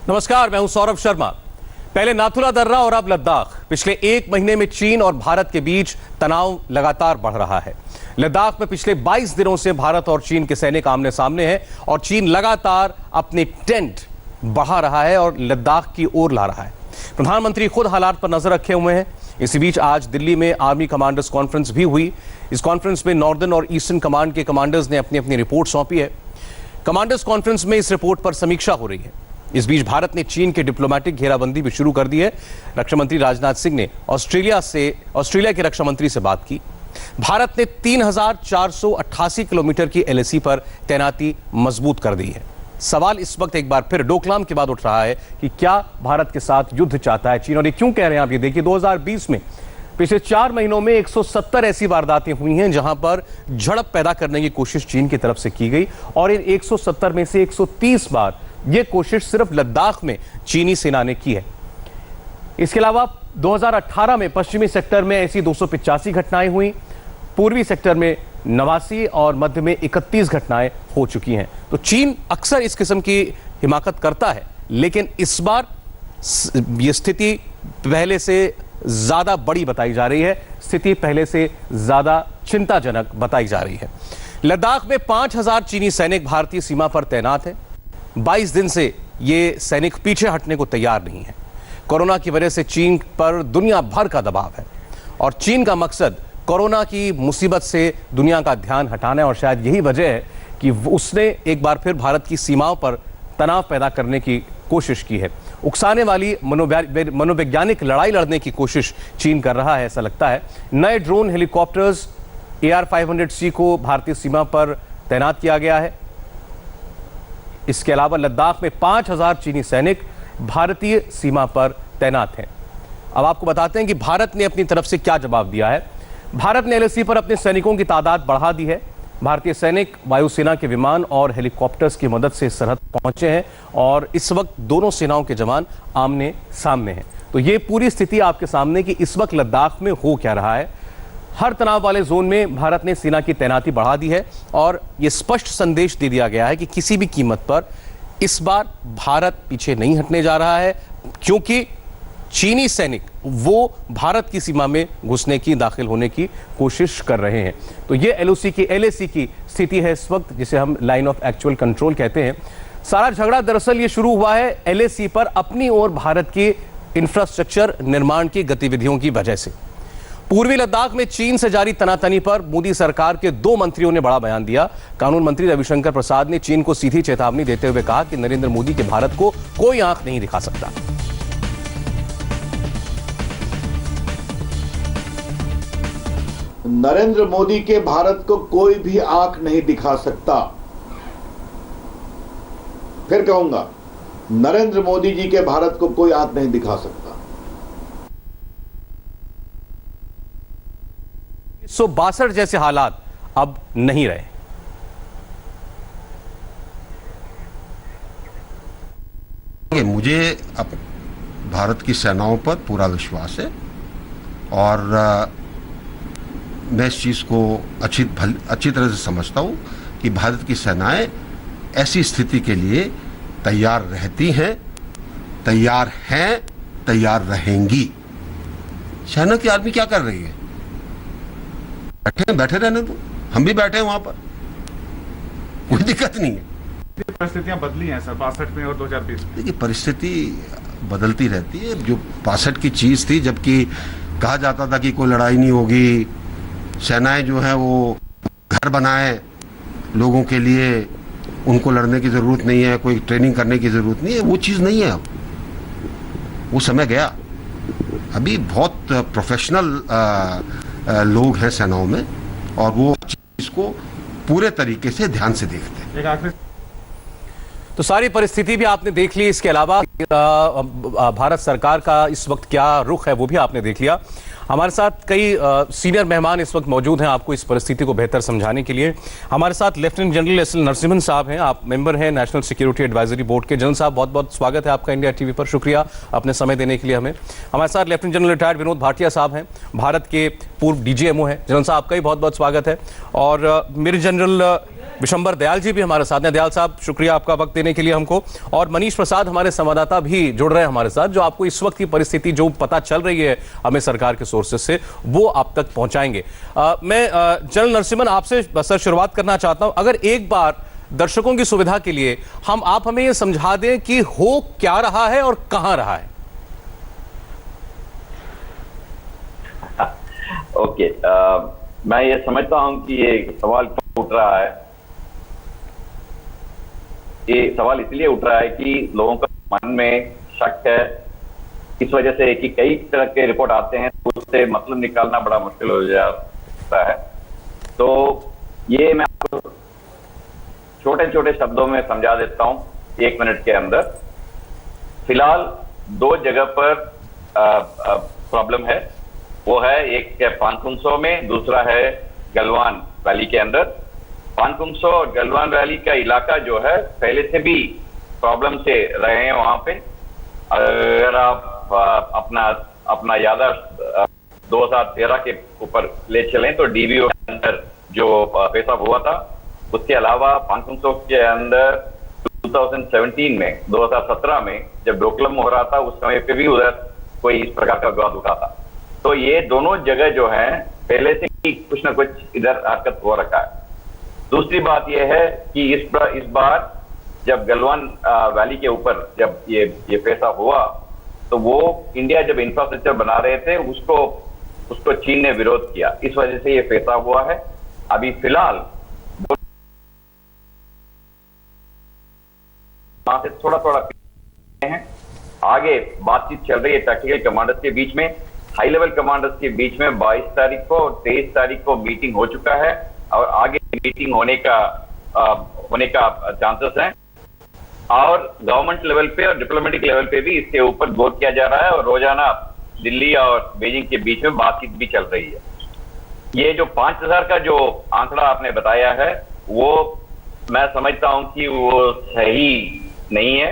नमस्कार, मैं हूं सौरभ शर्मा। पहले नाथुला दर्रा और अब लद्दाख। पिछले एक महीने में चीन और भारत के बीच तनाव लगातार बढ़ रहा है। लद्दाख में पिछले 22 दिनों से भारत और चीन के सैनिक आमने सामने हैं और चीन लगातार अपने टेंट बढ़ा रहा है और लद्दाख की ओर ला रहा है। प्रधानमंत्री खुद हालात पर नजर रखे हुए हैं। इसी बीच आज दिल्ली में आर्मी कमांडर्स कॉन्फ्रेंस भी हुई। इस कॉन्फ्रेंस में नॉर्दर्न और ईस्टर्न कमांड के कमांडर्स ने अपनी अपनी रिपोर्ट सौंपी है। कमांडर्स कॉन्फ्रेंस में इस रिपोर्ट पर समीक्षा हो रही है। इस बीच भारत ने चीन के डिप्लोमेटिक घेराबंदी भी शुरू कर दी है। रक्षा मंत्री राजनाथ सिंह ने ऑस्ट्रेलिया के रक्षा मंत्री से बात की। भारत ने 3,488 किलोमीटर की एलएसी पर तैनाती मजबूत कर दी है। सवाल इस वक्त एक बार फिर डोकलाम के बाद उठ रहा है कि क्या भारत के साथ युद्ध चाहता है चीन, और ये क्यों कह रहे हैं आप ये देखिए। 2020 में पिछले 4 महीनों में 170 ऐसी वारदातें हुई हैं जहां पर झड़प पैदा करने की कोशिश चीन की तरफ से की गई, और इन 170 में से 130 बार यह कोशिश सिर्फ लद्दाख में चीनी सेना ने की है। इसके अलावा 2018 में पश्चिमी सेक्टर में ऐसी 285 घटनाएं हुई, पूर्वी सेक्टर में 89 और मध्य में 31 घटनाएं हो चुकी हैं। तो चीन अक्सर इस किस्म की हिमाकत करता है, लेकिन इस बार यह स्थिति पहले से ज्यादा बड़ी बताई जा रही है। स्थिति पहले से ज्यादा चिंताजनक बताई जा रही है। लद्दाख में 5,000 चीनी सैनिक भारतीय सीमा पर तैनात हैं। 22 दिन से ये सैनिक पीछे हटने को तैयार नहीं है। कोरोना की वजह से चीन पर दुनिया भर का दबाव है और चीन का मकसद कोरोना की मुसीबत से दुनिया का ध्यान हटाना है, और शायद यही वजह है कि उसने एक बार फिर भारत की सीमाओं पर तनाव पैदा करने की कोशिश की है। उकसाने वाली मनोवैज्ञानिक लड़ाई लड़ने की कोशिश चीन कर रहा है, ऐसा लगता है। नए ड्रोन हेलीकॉप्टर्स AR-500C को भारतीय सीमा पर तैनात किया गया है। इसके अलावा लद्दाख में 5,000 चीनी सैनिक भारतीय सीमा पर तैनात हैं। अब आपको बताते हैं कि भारत ने अपनी तरफ से क्या जवाब दिया है। भारत ने एलएसी पर अपने सैनिकों की तादाद बढ़ा दी है। भारतीय सैनिक वायुसेना के विमान और हेलीकॉप्टर्स की मदद से सरहद पहुंचे हैं और इस वक्त दोनों सेनाओं के जवान आमने सामने हैं। तो ये पूरी स्थिति आपके सामने कि इस वक्त लद्दाख में हो क्या रहा है। हर तनाव वाले जोन में भारत ने सेना की तैनाती बढ़ा दी है और यह स्पष्ट संदेश दे दिया गया है कि किसी भी कीमत पर इस बार भारत पीछे नहीं हटने जा रहा है, क्योंकि चीनी सैनिक वो भारत की सीमा में घुसने की, दाखिल होने की कोशिश कर रहे हैं। तो ये LAC की स्थिति है इस वक्त, जिसे हम लाइन ऑफ एक्चुअल कंट्रोल कहते हैं। सारा झगड़ा दरअसल ये शुरू हुआ है LAC पर अपनी ओर भारत की इंफ्रास्ट्रक्चर निर्माण की गतिविधियों की वजह से। पूर्वी लद्दाख में चीन से जारी तनातनी पर मोदी सरकार के 2 मंत्रियों ने बड़ा बयान दिया। कानून मंत्री रविशंकर प्रसाद ने चीन को सीधी चेतावनी देते हुए कहा कि नरेंद्र मोदी के भारत को कोई आंख नहीं दिखा सकता। नरेंद्र मोदी के भारत को कोई भी आंख नहीं दिखा सकता। फिर कहूंगा, नरेंद्र मोदी जी के भारत को कोई आंख नहीं दिखा सकता। 1962 जैसे हालात अब नहीं रहे। मुझे अब भारत की सेनाओं पर पूरा विश्वास है और मैं इस चीज को अच्छी तरह से समझता हूं कि भारत की सेनाएं ऐसी स्थिति के लिए तैयार रहती हैं, तैयार हैं, तैयार रहेंगी। सेना की आर्मी क्या कर रही है? बैठे रहने दो, हम भी बैठे हैं वहां पर, कोई दिक्कत नहीं है। परिस्थितियां बदली हैं सर 62 में और 2020 में। देखिए, परिस्थिति बदलती रहती है। जो 62 की चीज थी, जबकि कहा जाता था कि कोई लड़ाई नहीं होगी, सेनाएं जो है वो घर बनाए लोगों के लिए, उनको लड़ने की जरूरत नहीं है, कोई ट्रेनिंग करने की जरूरत नहीं है, वो चीज नहीं है। अब वो समय गया। अभी बहुत प्रोफेशनल लोग हैं सेनाओं में और वो चीज को पूरे तरीके से ध्यान से देखते हैं। तो सारी परिस्थिति भी आपने देख ली। इसके अलावा भारत सरकार का इस वक्त क्या रुख है वो भी आपने देख लिया। हमारे साथ कई सीनियर मेहमान इस वक्त मौजूद हैं आपको इस परिस्थिति को बेहतर समझाने के लिए। हमारे साथ लेफ्टिनेंट जनरल SL नरसिम्हन साहब हैं, आप मेंबर हैं नेशनल सिक्योरिटी एडवाइजरी बोर्ड के। जनरल साहब, बहुत बहुत स्वागत है आपका इंडिया टीवी पर, शुक्रिया अपने समय देने के लिए हमें। हमारे साथ lieutenant general retired Vinod Bhatia साहब हैं, भारत के पूर्व DGMO हैं। जनरल साहब, आपका भी बहुत बहुत स्वागत है। और मेजर जनरल विशंबर दयाल जी भी हमारे साथ हैं। दयाल साहब, शुक्रिया आपका वक्त देने के लिए हमको। और मनीष प्रसाद हमारे संवाददाता भी जुड़ रहे हैं हमारे साथ, जो आपको इस वक्त की परिस्थिति जो पता चल रही है हमें सरकार के सोर्सेज से, वो आप तक पहुंचाएंगे। मैं जनरल नरसिम्हन आपसे सर शुरुआत करना चाहता हूं। अगर एक बार दर्शकों की सुविधा के लिए आप हमें यह समझा दें कि हो क्या रहा है और कहां रहा है। ओके, मैं ये समझता हूं कि ये सवाल क्यों उठ रहा है। ये सवाल इसलिए उठ रहा है कि लोगों का मन में शक है, इस वजह से कि कई तरह के रिपोर्ट आते हैं तो उससे मतलब निकालना बड़ा मुश्किल हो जाता है। तो ये मैं आपको छोटे छोटे शब्दों में समझा देता हूं 1 मिनट के अंदर। फिलहाल 2 जगह पर प्रॉब्लम है। वो है, एक है पानकुंसो में, दूसरा है गलवान वैली के अंदर। पानकुंसो और गलवान वैली का इलाका जो है पहले से भी प्रॉब्लम से रहे हैं वहां पे। अगर आप अपना याददाश्त 2013 के ऊपर ले चलें तो डीबीओ के अंदर जो पेशाब हुआ था, उसके अलावा पानकुंसो के अंदर 2017 में 2017 में जब डोकलम हो रहा था उस समय पे भी उधर कोई इस प्रकार का विवाद उठा था। तो ये दोनों जगह जो है पहले से ही कुछ ना कुछ इधर हरकत हो रखा है। दूसरी बात यह है कि इस बार जब गलवान वैली के ऊपर जब ये पेशाब हुआ तो वो इंडिया जब इंफ्रास्ट्रक्चर बना रहे थे उसको चीन ने विरोध किया, इस वजह से ये पेशाब हुआ है। अभी फिलहाल वहां से थोड़ा हैं, आगे बातचीत चल रही है टैक्टिकल कमांडर्स के बीच में, हाई लेवल कमांडर्स के बीच में 22 तारीख को और 23 तारीख को मीटिंग हो चुका है और आगे मीटिंग होने का चांसेस हैं। और गवर्नमेंट लेवल पे और डिप्लोमेटिक लेवल पे भी इसके ऊपर गौर किया जा रहा है और रोजाना दिल्ली और बीजिंग के बीच में बातचीत भी चल रही है। ये जो 5000 का जो आंकड़ा आपने बताया है वो मैं समझता हूं कि वो सही नहीं है,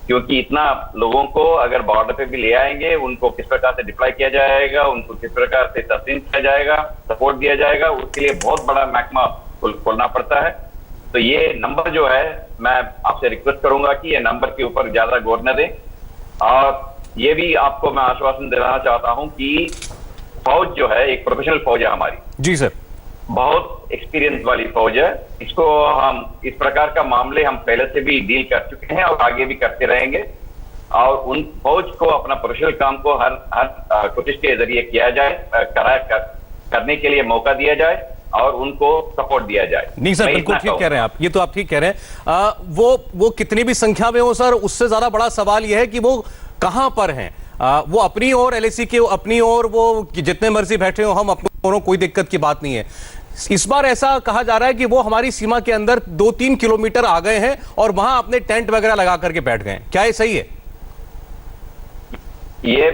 क्योंकि इतना लोगों को अगर बॉर्डर पे भी ले आएंगे, उनको किस प्रकार से डिप्लॉय किया जाएगा, उनको किस प्रकार से तस्लीम किया जाएगा, सपोर्ट दिया जाएगा, उसके लिए बहुत बड़ा महकमा खोलना पड़ता है। तो ये नंबर जो है, मैं आपसे रिक्वेस्ट करूंगा कि ये नंबर के ऊपर ज्यादा गौर न दें। और ये भी आपको मैं आश्वासन दिलाना चाहता हूं कि फौज जो है एक प्रोफेशनल फौज है हमारी। जी सर, बहुत एक्सपीरियंस वाली फौज है। इसको हम इस प्रकार का मामले हम पहले से भी डील कर चुके हैं और आगे भी करते रहेंगे। और उन फौज को अपना प्रोफेशनल काम को हर कोशिश के जरिए किया जाए, करने के लिए मौका दिया जाए और उनको सपोर्ट दिया जाए। नहीं सर, बिल्कुल ठीक कह रहे हैं आप, ये तो आप ठीक कह रहे हैं। वो कितनी भी संख्या में हो सर, उससे ज्यादा बड़ा सवाल यह है कि वो कहां पर हैं। वो अपनी ओर एलएसी के अपनी ओर वो जितने मर्जी बैठे हो, हम अपनी ओर, कोई दिक्कत की बात नहीं है। इस बार ऐसा कहा जा रहा है कि वो हमारी सीमा के अंदर 2-3 किलोमीटर आ गए हैं और वहां अपने टेंट वगैरह लगा करके बैठ गए हैं। क्या ये सही है? ये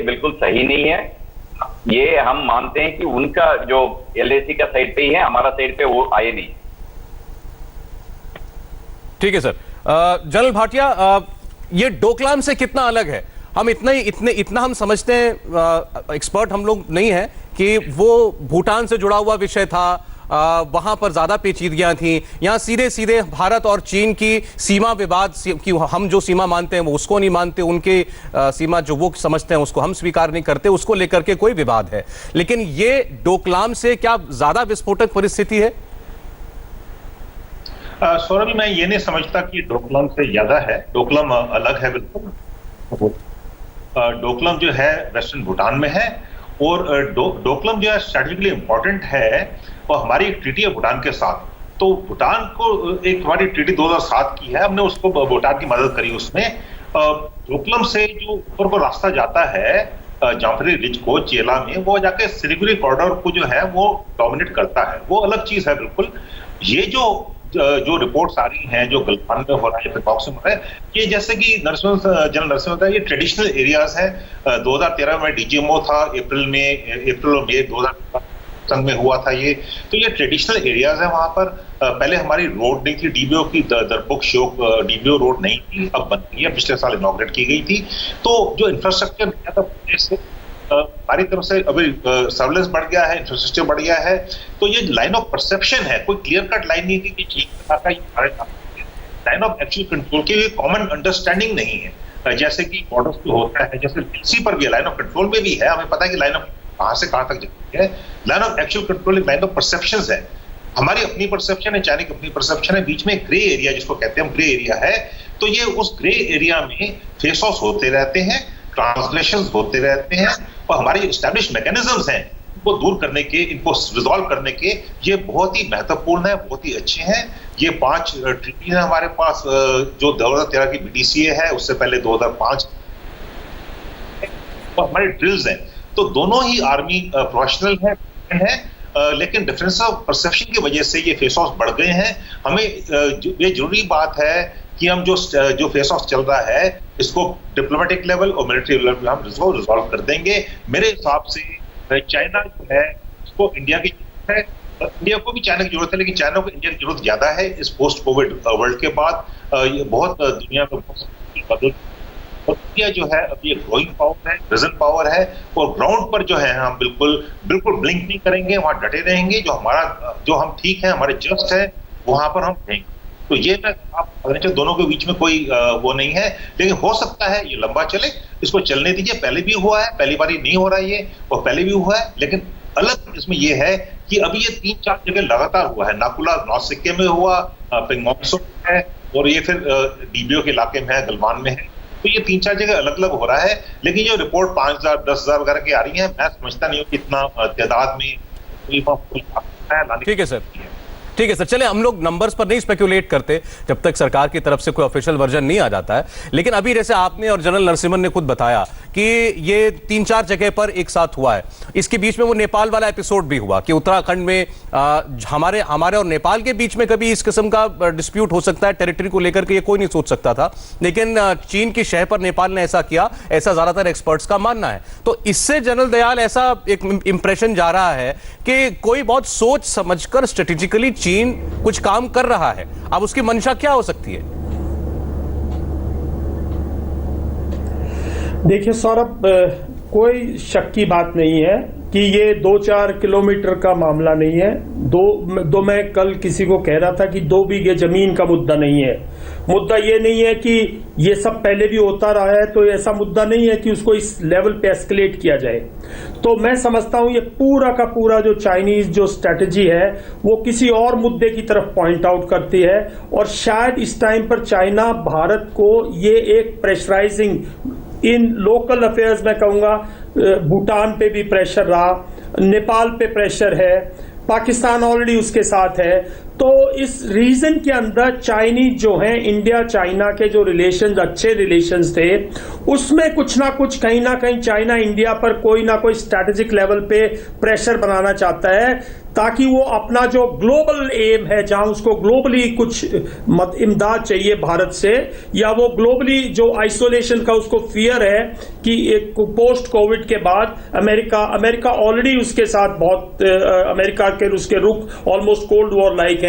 बिल्कुल सही नहीं है। ये हम मानते हैं कि उनका जो एलएसी का साइड पे ही है, हमारा साइड पे वो आए नहीं। ठीक है सर। जनरल भाटिया, ये डोकलाम से कितना अलग है? हम इतना हम समझते हैं, एक्सपर्ट हम लोग नहीं है, कि वो भूटान से जुड़ा हुआ विषय था, वहां पर ज्यादा पेचीदगियां थी। यहाँ सीधे सीधे भारत और चीन की सीमा विवाद की, हम जो सीमा मानते हैं वो उसको नहीं मानते, उनके सीमा जो वो समझते हैं उसको हम स्वीकार नहीं करते, उसको लेकर के कोई विवाद है। लेकिन ये डोकलाम से क्या ज्यादा विस्फोटक परिस्थिति है? सौरभ, मैं ये नहीं समझता कि डोकलाम से ज्यादा है। डोकलाम अलग है बिल्कुल। डोकलाम जो है वेस्टर्न भूटान में है और डोकलाम जो है स्ट्रेटेजिकली इंपॉर्टेंट है और हमारी एक ट्रीटी है भूटान के साथ। तो भूटान को एक हमारी ट्रीटी 2007 की है, हमने उसको भूटान की मदद करी उसमें। डोकलाम से जो ऊपर को रास्ता जाता है जामफली रिज को चेला में, वो जाके सिलीगुड़ी कॉरिडोर को जो है वो डोमिनेट करता है। वो अलग चीज है बिल्कुल। ये जो रिपोर्ट्स आ रही हैं, जो गलफान में हो रहा है, पिकॉक से हो रहा है, ये जैसे कि जनरल नरसिम्हन था, ये ट्रेडिशनल एरियाज है। 2013 में डीजीएमओ था, अप्रैल और मई 2013 संघ में हुआ था ये। तो ये ट्रेडिशनल एरियाज है वहां पर। पहले हमारी रोड नहीं थी, डीबीओ की दरबुक शोक डीबीओ रोड नहीं थी, अब बन गई है, पिछले साल इनॉग्रेट की गई थी। तो जो इंफ्रास्ट्रक्चर था प्रदेश से, हमारी तरफ से अभी सर्विलेंस बढ़ गया है, इंफ्रास्ट्रक्चर बढ़ गया है, तो ये लाइन ऑफ परसेप्शन है, कोई क्लियर कट लाइन नहीं है कि चीन का लाइन ऑफ एक्चुअल कंट्रोल की कॉमन अंडरस्टैंडिंग नहीं है। जैसे कि बॉर्डर्स पे होता है, जैसे डीसी पर भी लाइन ऑफ कंट्रोल में भी है, हमें पता है कि लाइन ऑफ कहां से कहां तक जाती है। लाइन ऑफ एक्चुअल कंट्रोल एक लाइन ऑफ परसेप्शंस है, हमारी अपनी परसेप्शन है, चाइना की अपनी परसेप्शन है, बीच में ग्रे एरिया जिसको कहते हैं हम, ग्रे एरिया है। तो ये उस ग्रे एरिया में फेस ऑफ होते रहते हैं, ट्रांसलेशंस होते रहते हैं, और हमारे एस्टैब्लिश मैकेनिज्म्स हैं इनको दूर करने के, इनको रिजॉल्व करने के, ये बहुत ही महत्वपूर्ण है, बहुत ही अच्छे हैं। ये 5 ट्रीटी है हमारे पास, जो 2013 की बीडीसीए है, उससे पहले 2005 और हमारे ड्रिल्स हैं। तो दोनों ही आर्मी प्रोफेशनल है, लेकिन डिफरेंस ऑफ परसेप्शन की वजह से ये फेस ऑफ बढ़ गए हैं। हमें ये जरूरी बात है कि हम जो फेस ऑफ चल रहा है इसको डिप्लोमेटिक लेवल और मिलिट्री लेवल पे हम रिजॉल्व कर देंगे। मेरे हिसाब से चाइना जो है उसको इंडिया की जरूरत है, इंडिया को भी चाइना की जरूरत है, लेकिन चाइना को इंडिया की जरूरत ज्यादा है इस पोस्ट कोविड वर्ल्ड के बाद। ये बहुत दुनिया में बहुत बदल, और इंडिया जो है अब ये ग्रोइंग पावर है, प्रेजेंट पावर है, और ग्राउंड पर जो है हम बिल्कुल ब्लिंक नहीं करेंगे, वहां डटे रहेंगे। जो हम ठीक है, हमारे जस्ट है, वहां पर हम रहेंगे। तो ये मैं आप दोनों के बीच में कोई वो नहीं है, लेकिन हो सकता है ये लंबा चले, इसको चलने दीजिए। पहले भी हुआ है, पहली बार नहीं हो रहा है ये, और पहले भी हुआ है, लेकिन अलग इसमें ये है कि अभी ये 3-4 जगह लगातार हुआ है। नाकुला नॉर्थ सिक्किम में हुआ, पेंगोंगसो है, और ये फिर डीबीओ के इलाके में है, गलवान में है। तो ये 3-4 जगह अलग अलग हो रहा है, लेकिन जो रिपोर्ट 5,000 10,000 वगैरह की आ रही है, मैं समझता नहीं हूँ कि इतना तादाद में ठीक है सर, ठीक है सर। चले, हम लोग नंबर्स पर नहीं स्पेक्युलेट करते जब तक सरकार की तरफ से कोई ऑफिशियल वर्जन नहीं आ जाता है। लेकिन अभी जैसे आपने और जनरल नरसिम्हन ने खुद बताया कि ये 3-4 जगह पर एक साथ हुआ है। इसके बीच में वो नेपाल वाला एपिसोड भी हुआ कि उत्तराखंड में हमारे और नेपाल के बीच में कभी इस किस्म का डिस्प्यूट हो सकता है टेरिटरी को लेकर के, ये कोई नहीं सोच सकता था। लेकिन चीन की शह पर नेपाल ने ऐसा किया, ऐसा ज्यादातर एक्सपर्ट्स का मानना है। तो इससे जनरल दयाल ऐसा एक इंप्रेशन जा रहा है कि कोई बहुत सोच समझकर स्ट्रेटेजिकली चीन कुछ काम कर रहा है। अब उसकी मंशा क्या हो सकती है? देखिए सौरभ, कोई शक की बात नहीं है कि ये 2-4 किलोमीटर का मामला नहीं है। दो मैं कल किसी को कह रहा था कि 2 बीघे जमीन का मुद्दा नहीं है। मुद्दा ये नहीं है कि ये सब पहले भी होता रहा है, तो ऐसा मुद्दा नहीं है कि उसको इस लेवल पे एस्केलेट किया जाए। तो मैं समझता हूं ये पूरा का पूरा जो चाइनीज जो स्ट्रेटजी है वो किसी और मुद्दे की तरफ पॉइंट आउट करती है, और शायद इस टाइम पर चाइना भारत को ये एक प्रेशराइजिंग इन लोकल अफेयर्स में कहूंगा, भूटान पे भी प्रेशर रहा, नेपाल पे प्रेशर है, पाकिस्तान ऑलरेडी उसके साथ है। तो इस रीजन के अंदर चाइनीज जो हैं, इंडिया चाइना के जो रिलेशंस अच्छे रिलेशंस थे, उसमें कुछ ना कुछ कहीं ना कहीं चाइना इंडिया पर कोई ना कोई स्ट्रैटेजिक लेवल पे प्रेशर बनाना चाहता है, ताकि वो अपना जो ग्लोबल एम है, जहां उसको ग्लोबली कुछ इमदाद चाहिए भारत से, या वो ग्लोबली जो आइसोलेशन का उसको फियर है कि एक पोस्ट कोविड के बाद अमेरिका ऑलरेडी उसके साथ बहुत अमेरिका के उसके रुख ऑलमोस्ट कोल्ड वॉर लाइक हैं।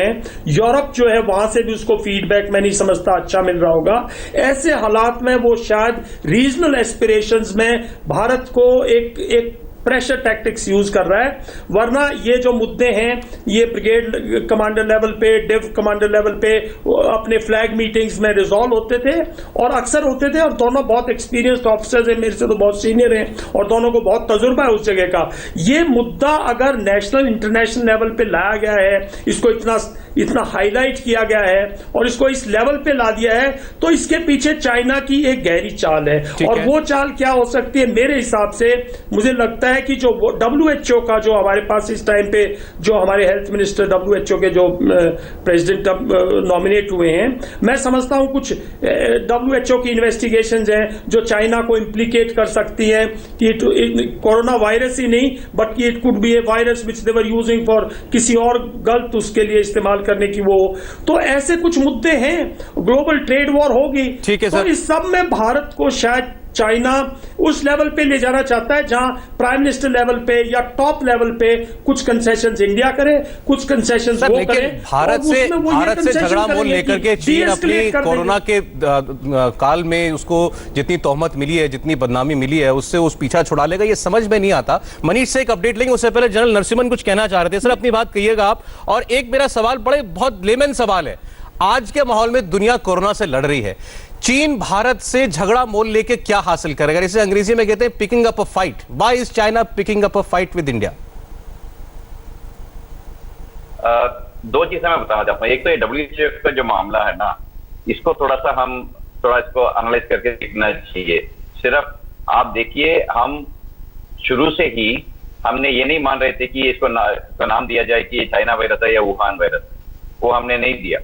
यूरोप जो है वहां से भी उसको फीडबैक मैं नहीं समझता अच्छा मिल रहा होगा। ऐसे हालात में वो शायद रीजनल एस्पिरेशंस में भारत को एक प्रेशर टैक्टिक्स यूज कर रहा है। वरना ये जो मुद्दे हैं ये ब्रिगेड कमांडर लेवल पे, डिव कमांडर लेवल पे अपने फ्लैग मीटिंग्स में रिजॉल्व होते थे, और अक्सर होते थे, और दोनों बहुत एक्सपीरियंस्ड ऑफिसर्स हैं, मेरे से तो बहुत सीनियर हैं, और दोनों को बहुत तजुर्बा है उस जगह का। ये मुद्दा अगर नेशनल इंटरनेशनल लेवल पे लाया गया है, इसको इतना हाईलाइट किया गया है और इसको इस लेवल पे ला दिया है, तो इसके पीछे चाइना की एक गहरी चाल है। और वो चाल क्या हो सकती है? मेरे हिसाब से मुझे लगता है कि जो WHO का जो हमारे पास इस टाइम पे जो हमारे हेल्थ मिनिस्टर WHO के जो प्रेसिडेंट नॉमिनेट हुए हैं, मैं समझता हूं कुछ WHO की इन्वेस्टिगेशंस हैं जो चाइना को इम्प्लीकेट कर सकती हैं कि कोरोना वायरस ही नहीं, बट कि it could be A virus which they were using for किसी और गलत उसके लिए इस्तेमाल करने की वो। तो ऐसे कुछ मुद्दे हैं, ग्लोबल ट्रेड वॉर होगी, तो इस सब में भारत को शायद चाइना उस लेवल पे ले जाना चाहता है जहां प्राइम मिनिस्टर लेवल पे या टॉप लेवल पे कुछ कंसेशंस इंडिया करे, कुछ कंसेशंस वो करे। भारत से झगड़ा मोल लेकर के चीन अपनी कोरोना के काल में उसको जितनी तोहमत मिली है, जितनी बदनामी मिली है, उससे उस पीछा छुड़ा लेगा, ये समझ में नहीं आता। मनीष से एक अपडेट लेंगे, उससे पहले जनरल नरसिम्हन कुछ कहना चाह रहे थे। सर अपनी बात कहिएगा आप। और एक मेरा सवाल बहुत लेमन सवाल है, आज के माहौल में दुनिया कोरोना से लड़ रही है, चीन भारत से झगड़ा मोल लेके क्या हासिल करेगा? इसे अंग्रेजी में कहते हैं picking up a fight. Why is China picking up a fight with India? दो चीजें मैं बताना चाहता हूँ। एक तो ये WHO का जो मामला है ना, इसको थोड़ा इसको एनालाइज करके देखना चाहिए। सिर्फ आप देखिए, हम शुरू से ही हमने ये नहीं मान रहे थे कि इसको नाम दिया जाए कि ये चाइना वायरस है या वुहान वायरस है, वो हमने नहीं दिया।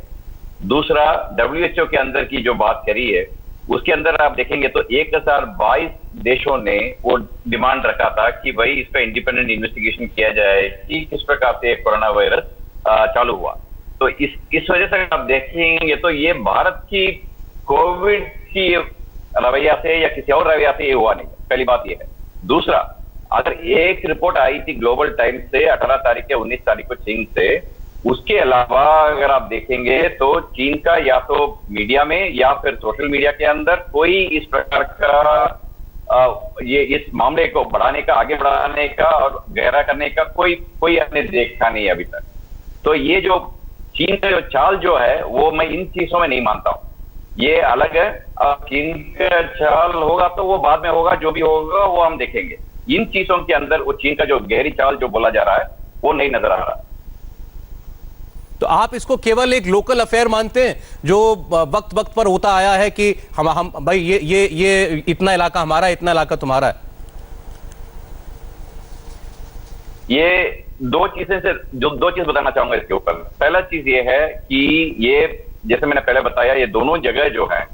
दूसरा, WHO के अंदर की जो बात करी है, उसके अंदर आप देखेंगे तो 1022 देशों ने वो डिमांड रखा था कि भाई इसका इंडिपेंडेंट इन्वेस्टिगेशन किया जाए कि किस प्रकार से कोरोना वायरस चालू हुआ। तो इस वजह से आप देखेंगे तो ये भारत की कोविड की रवैया से या किसी और रवैया से ये हुआ नहीं। पहली बात ये है। दूसरा, अगर एक रिपोर्ट आई थी ग्लोबल टाइम्स से 18 तारीख या 19 तारीख को चीन से, उसके अलावा अगर आप देखेंगे तो चीन का या तो मीडिया में या फिर सोशल मीडिया के अंदर कोई इस प्रकार का ये इस मामले को आगे बढ़ाने का और गहरा करने का कोई हमने देखा नहीं अभी तक। तो ये जो चीन का जो चाल जो है, वो मैं इन चीजों में नहीं मानता हूं। ये अलग है, चीन का चाल होगा तो वो बाद में होगा, जो भी होगा वो हम देखेंगे। इन चीजों के अंदर वो चीन का जो गहरी चाल जो बोला जा रहा है, वो नहीं नजर आ रहा। तो आप इसको केवल एक लोकल अफेयर मानते हैं जो वक्त वक्त पर होता आया है कि हम भाई ये इतना इलाका हमारा है, इतना इलाका तुम्हारा है? ये दो चीज बताना चाहूंगा इसके ऊपर। पहला चीज ये है कि ये जैसे मैंने पहले बताया, ये दोनों जगह जो है,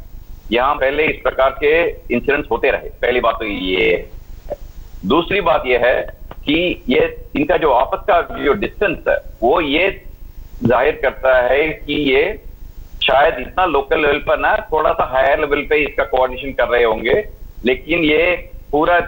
यहां पहले इस प्रकार के इंसिडेंट्स होते रहे। पहली बात तो ये है। दूसरी बात ये है कि ये इनका जो आपस का जो डिस्टेंस है, वो ये जाहिर करता है कि ये शायद इतना लोकल लेवल पर ना, थोड़ा सा हायर लेवल पे इसका कोऑर्डिनेशन कर रहे होंगे, लेकिन ये पूरा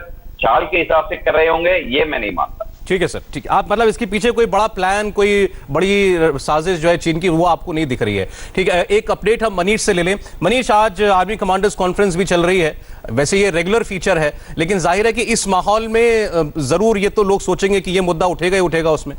चाल के हिसाब से कर रहे होंगे, ये मैं नहीं मानता। ठीक है सर, ठीक है। आप मतलब इसके पीछे कोई बड़ा प्लान, कोई बड़ी साजिश जो है चीन की, वो आपको नहीं दिख रही है। ठीक है, एक अपडेट हम मनीष से ले लें। मनीष, आज आर्मी कमांडर्स कॉन्फ्रेंस भी चल रही है, वैसे ये रेगुलर फीचर है, लेकिन जाहिर है कि इस माहौल में जरूर ये तो लोग सोचेंगे कि ये मुद्दा उठेगा ही उठेगा उसमें।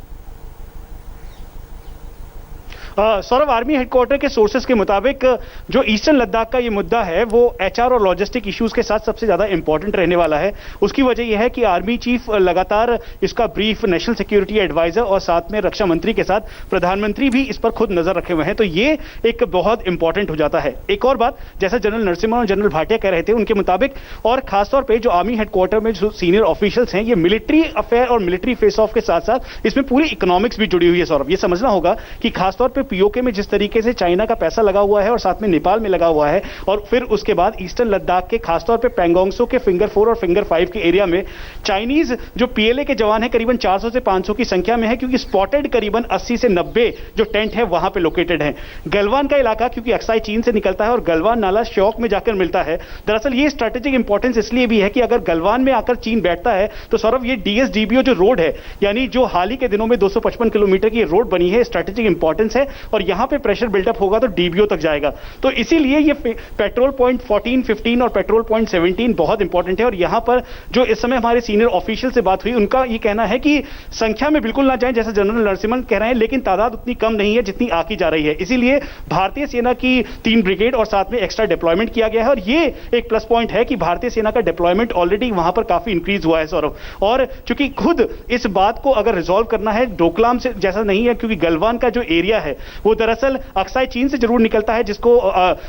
सौरभ, आर्मी हेडक्वार्टर के सोर्सेज के मुताबिक जो ईस्टर्न लद्दाख का ये मुद्दा है वो HR और लॉजिस्टिक इश्यूज के साथ सबसे ज्यादा इंपॉर्टेंट रहने वाला है। उसकी वजह यह है कि आर्मी चीफ लगातार इसका ब्रीफ नेशनल सिक्योरिटी एडवाइजर और साथ में रक्षा मंत्री के साथ प्रधानमंत्री भी इस पर खुद नजर रखे हुए हैं, तो ये एक बहुत इंपॉर्टेंट हो जाता है। एक और बात, जैसा जनरल नरसिम्हा और जनरल भाटिया कह रहे थे, उनके मुताबिक और खासतौर पर जो आर्मी हेडक्वार्टर में जो सीनियर ऑफिशियल्स हैं, ये मिलिट्री अफेयर और मिलिट्री फेस ऑफ के साथ साथ इसमें पूरी इकोनॉमिक्स भी जुड़ी हुई है। सौरभ, ये समझना होगा कि खासतौर पर POK में जिस तरीके से चाइना का पैसा लगा हुआ है और साथ में नेपाल में लगा हुआ है, और फिर उसके बाद ईस्टर्न लद्दाख के खासतौर पे पैंगोंगसो के फिंगर 4 और फिंगर 5 के एरिया में चाइनीज जो PLA के जवान है करीबन 400 से 500 की संख्या में है, क्योंकि स्पॉटेड करीबन 80 से 90 जो टेंट है वहां पे लोकेटेड है। गलवान का इलाका क्योंकि अक्साई चीन से निकलता है और गलवान नाला श्योक में जाकर मिलता है। दरअसल ये स्ट्रेटेजिक इंपॉर्टेंस इसलिए भी है कि अगर गलवान में आकर चीन बैठता है तो सौरभ, ये DSDBO जो रोड है, यानी जो हाल ही के दिनों में 255 किलोमीटर की रोड बनी है, स्ट्रेटेजिक इंपॉर्टेंस है और यहां पे प्रेशर बिल्डअप होगा तो DBO तक जाएगा। तो इसीलिए ये पेट्रोल पॉइंट 14, 15 और पेट्रोल पॉइंट 17 बहुत इंपॉर्टेंट है। और यहां पर जो इस समय हमारे सीनियर ऑफिशियल से बात हुई, उनका ये कहना है कि संख्या में बिल्कुल ना जाए जैसा जनरल नरसिम्हन कह रहे हैं, लेकिन तादाद उतनी कम नहीं है जितनी आकी जा रही है। इसीलिए भारतीय सेना की 3 ब्रिगेड और साथ में एक्स्ट्रा डिप्लॉयमेंट किया गया है और ये एक प्लस पॉइंट है कि भारतीय सेना का डिप्लॉयमेंट ऑलरेडी वहां पर काफी इंक्रीज हुआ है सौरभ। और चूंकि खुद इस बात को अगर रिजॉल्व करना है डोकलाम से जैसा नहीं है, क्योंकि गलवान का जो एरिया है वो दरअसल अक्साई चीन से जरूर निकलता है, जिसको